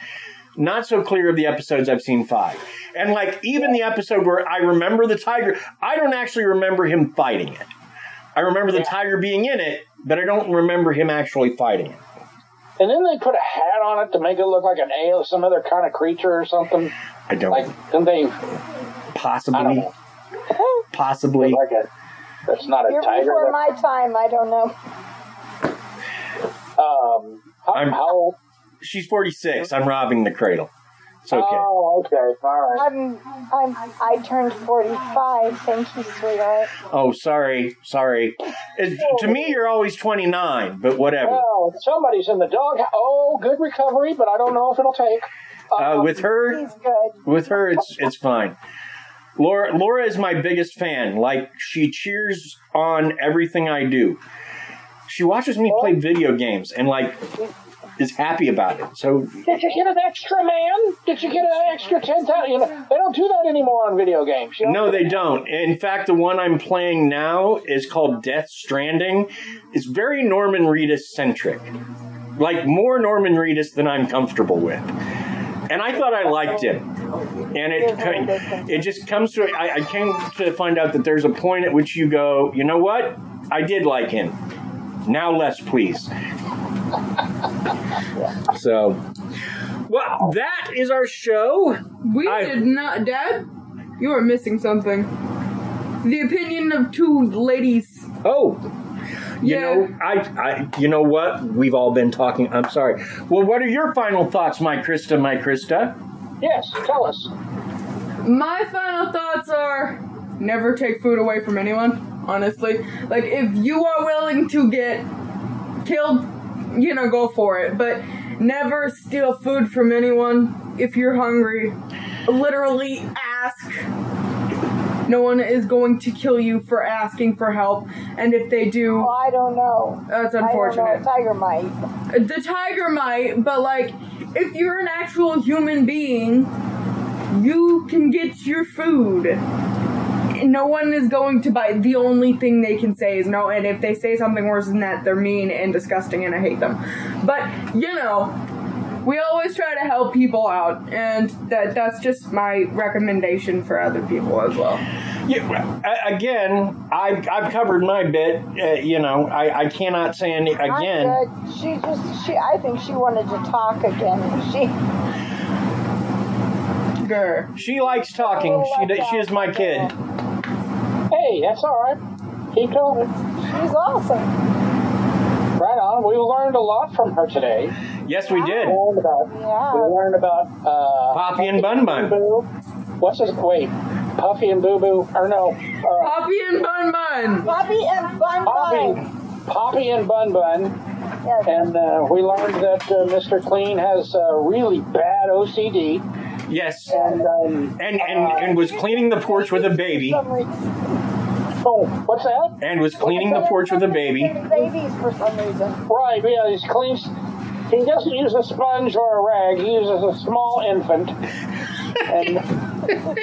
Not so clear of the episodes I've seen 5. And, like, even the episode where I remember the tiger, I don't actually remember him fighting it. I remember the tiger being in it, but I don't remember him actually fighting it. And then they put a hat on it to make it look like an ale, some other kind of creature or something. I don't. Like, didn't they? Possibly. I don't know. Possibly. That's not a You're tiger. Before my time, I don't know. How? She's 46. I'm robbing the cradle. It's okay. Oh, okay. All right. I turned 45. Thank you, sweetheart. Oh, sorry. To me, you're always 29, but whatever. Well, somebody's in the dog. Oh, good recovery, but I don't know if it'll take. With her, he's good. With her, it's fine. Laura is my biggest fan. Like, she cheers on everything I do. She watches me play video games and, like, is happy about it. So, did you get an extra man? Did you get an extra 10,000? They don't do that anymore on video games. No, they don't. In fact, the one I'm playing now is called Death Stranding. It's very Norman Reedus-centric. Like, more Norman Reedus than I'm comfortable with. And I thought I liked him. And it just comes to it. I came to find out that there's a point at which you go, you know what? I did like him. Now less, please. So, well, that is our show. We did not, Dad. You are missing something. The opinion of 2 ladies. Oh, you know what? We've all been talking. I'm sorry. Well, what are your final thoughts, my Krysta? Yes, tell us. My final thoughts are never take food away from anyone. Honestly, like, if you are willing to get kill, go for it. But never steal food from anyone if you're hungry. Literally ask. No one is going to kill you for asking for help, and if they do... Well, I don't know. That's unfortunate. I don't know. Tiger might. The tiger might, but, if you're an actual human being, you can get your food. No one is going to bite. The only thing they can say is no, and if they say something worse than that, they're mean and disgusting, and I hate them. But, we always try to help people out, and that's just my recommendation for other people as well. Yeah, again, I've covered my bit. I cannot say any again. I think she wanted to talk again. She likes talking. She is my kid. Hey, that's all right. Keep going. She's awesome. Right on. We learned a lot from her today. Yes, we did. We learned about Poppy and BunBun. What's his wait? Puffy and Boo Boo, or no? Poppy and BunBun. Poppy and BunBun. Poppy and BunBun. Yes. And we learned that Mr. Clean has really bad OCD. Yes. And was cleaning the porch with a baby. Oh, what's that? And was cleaning the porch with a baby. Babies for some reason. Right, yeah, he cleans. He doesn't use a sponge or a rag. He uses a small infant. And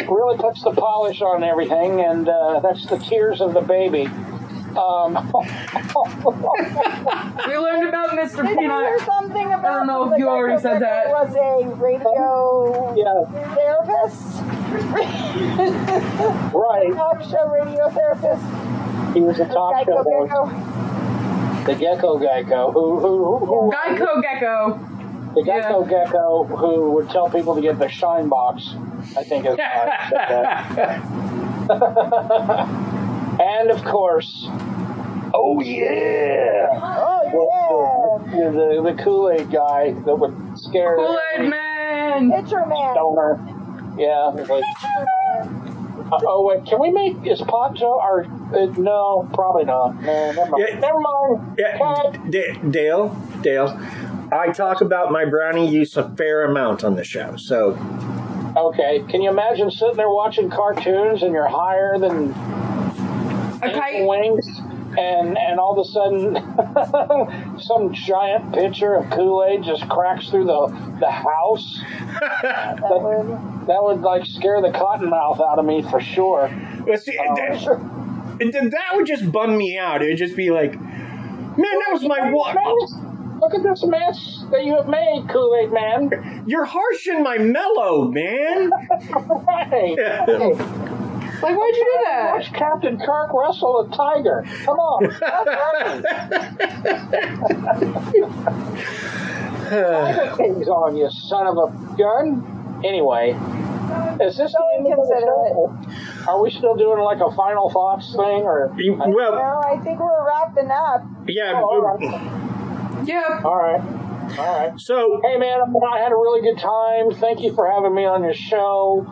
really puts the polish on everything, and that's the tears of the baby. We learned about Mr. Did you Peanut. hear something about I don't know if you already said that. There was a radio therapist? Right. Talk show radio therapist? He was a talk show host. The Gecko who Geico Gecko. The Gecko Gecko who would tell people to get the shine box, I think is how I said that. And of course, Oh, yeah. the Kool-Aid guy that would scare Kool-Aid Man. Pitcher Man. Stoner. Yeah. It's like, oh, wait. Can we make this pot joke? Or, no, probably not. No, never mind. Yeah. Never mind. Yeah, Dale, I talk about my brownie use a fair amount on the show, so... Okay. Can you imagine sitting there watching cartoons and you're higher than Okay. wings? And all of a sudden, some giant pitcher of Kool-Aid just cracks through the house. That would scare the cottonmouth out of me for sure. Well, see, that would just bum me out. It would just be like, man, that was my water. Look at this mess that you have made, Kool-Aid Man. You're harsh and my mellow, man. Right. Yeah. Like, why'd you do that? Watch Captain Kirk wrestle a tiger. Come on. Tiger King's on, you son of a gun. Anyway, is this the end of the show? Are we still doing like a final thoughts thing, or? Well, No, I think we're wrapping up. yeah. Yeah. All right. So, Hey, man, I had a really good time. Thank you for having me on your show.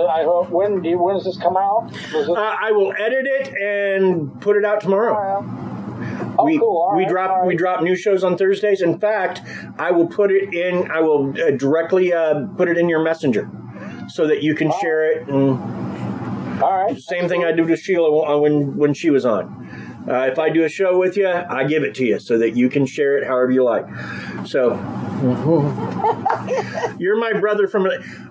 I hope. When does this come out? I will edit it and put it out tomorrow. Oh, cool. All we right. drop new shows on Thursdays. In fact, I will put it in. I will directly put it in your messenger so that you can share it. And all right. same thing I did with Sheila when she was on. If I do a show with you, I give it to you so that you can share it however you like. So, you're my brother from...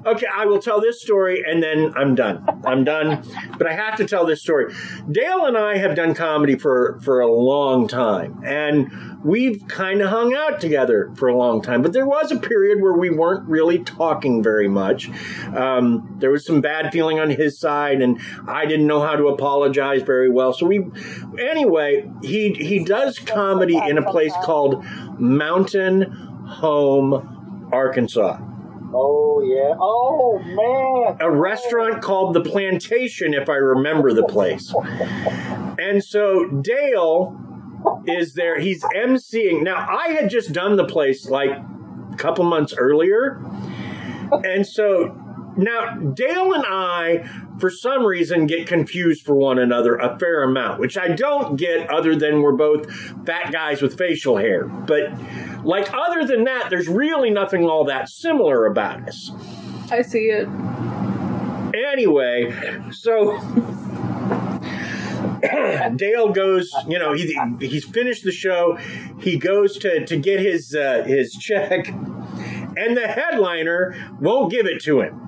Okay, I will tell this story and then I'm done. But I have to tell this story. Dale and I have done comedy for a long time. And we've kind of hung out together for a long time. But there was a period where we weren't really talking very much. There was some bad feeling on his side, and I didn't know how to apologize very well. So anyway, he does comedy in a place called Mountain Home, Arkansas. Oh, yeah. Oh, man. A restaurant called The Plantation, if I remember the place. And so Dale is there. He's emceeing. Now, I had just done the place like a couple months earlier. And so now Dale and I for some reason, get confused for one another a fair amount, which I don't get other than we're both fat guys with facial hair. But, like, other than that, there's really nothing all that similar about us. I see it. Anyway, so Dale goes, he's finished the show. He goes to get his check, and the headliner won't give it to him.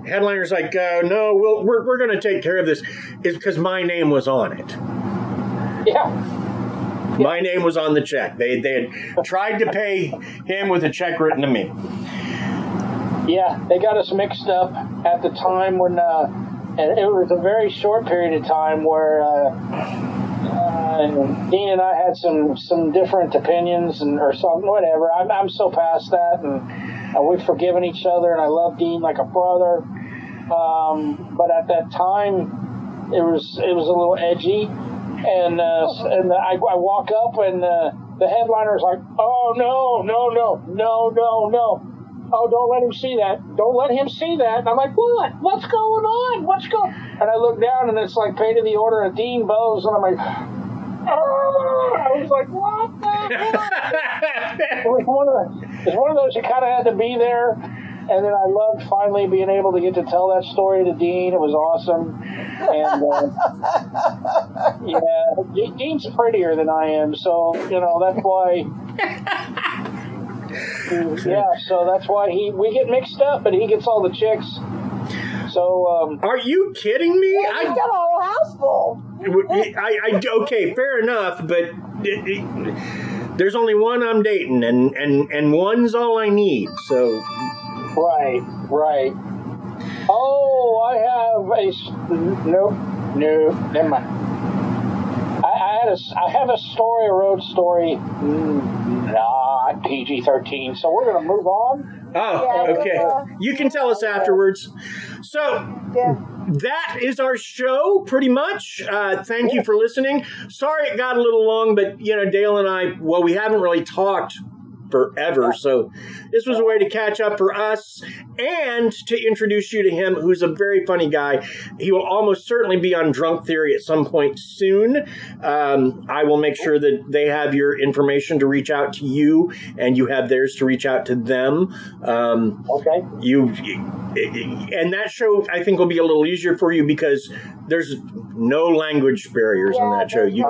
Headliner's like, no, we're going to take care of this. It's because my name was on it. Yeah. My name was on the check. They had tried to pay him with a check written to me. Yeah, they got us mixed up at the time when, and it was a very short period of time where Dean and I had some different opinions or something, whatever. I'm so past that, and we've forgiven each other, and I love Dean like a brother. But at that time, it was a little edgy, and I walk up, and the headliner's like, "Oh no! Oh, don't let him see that. Don't let him see that." And I'm like, "What? What's going on? What's going?" And I look down, and it's like paid to the order of Dean Bose, and I'm like, "Oh!" I was like, "What the hell?" It's one of those you kind of had to be there. And then I loved finally being able to get to tell that story to Dean. It was awesome. And Dean's prettier than I am, so that's why. Yeah, so that's why we get mixed up, but he gets all the chicks. So, are you kidding me? Yeah, he's got a whole house full. Okay, fair enough, but there's only one I'm dating, and one's all I need. So, right. Oh, I have no, never mind. I have a story, a road story. Not PG-13, so we're going to move on. Oh, okay. You can tell us afterwards. So, that is our show, pretty much. Thank you for listening. Sorry it got a little long, but, Dale and I, we haven't really talked forever, so this was a way to catch up for us and to introduce you to him, who's a very funny guy. He will almost certainly be on Drunk Theory at some point soon. I will make sure that they have your information to reach out to you, and you have theirs to reach out to them. Okay. And that show, I think, will be a little easier for you because there's no language barriers in that show. You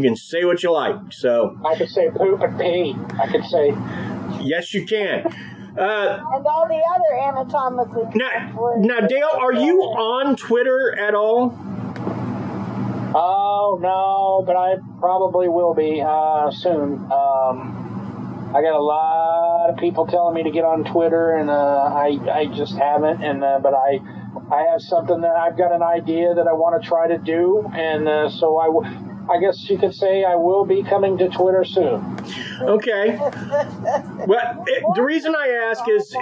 can say what you like. So I could say poop and pee. I could say. Yes, you can. And all the other anatomically. Now, Dale, are you on Twitter at all? Oh no, but I probably will be soon. I got a lot of people telling me to get on Twitter, and I just haven't. And but I have something that I've got an idea that I want to try to do, and so I guess you could say I will be coming to Twitter soon. Okay. Well, the reason I ask is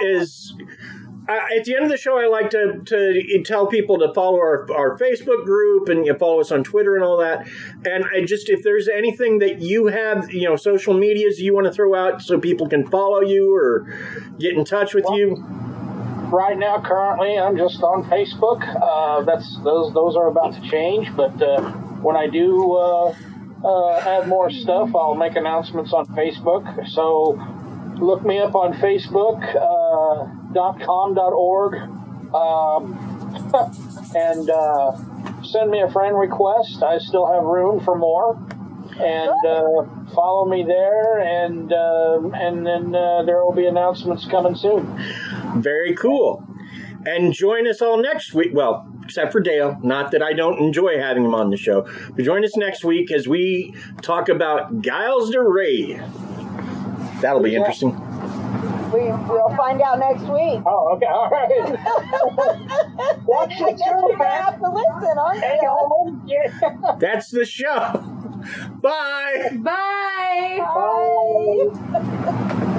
at the end of the show, I like to tell people to follow our Facebook group and follow us on Twitter and all that. And if there's anything that you have, social medias you want to throw out so people can follow you or get in touch with you. Right now, currently, I'm just on Facebook. Those are about to change, but when I do add more stuff, I'll make announcements on Facebook. So look me up on Facebook, .com.org, and send me a friend request. I still have room for more. And follow me there, and then there will be announcements coming soon. Very cool. And join us all next week. Well, except for Dale. Not that I don't enjoy having him on the show. But join us next week as we talk about Giles de Rais. That'll be interesting. We'll find out next week. Oh, okay. All right. I guess you're going to have to listen, aren't you? That's the show. Bye. Bye. Bye.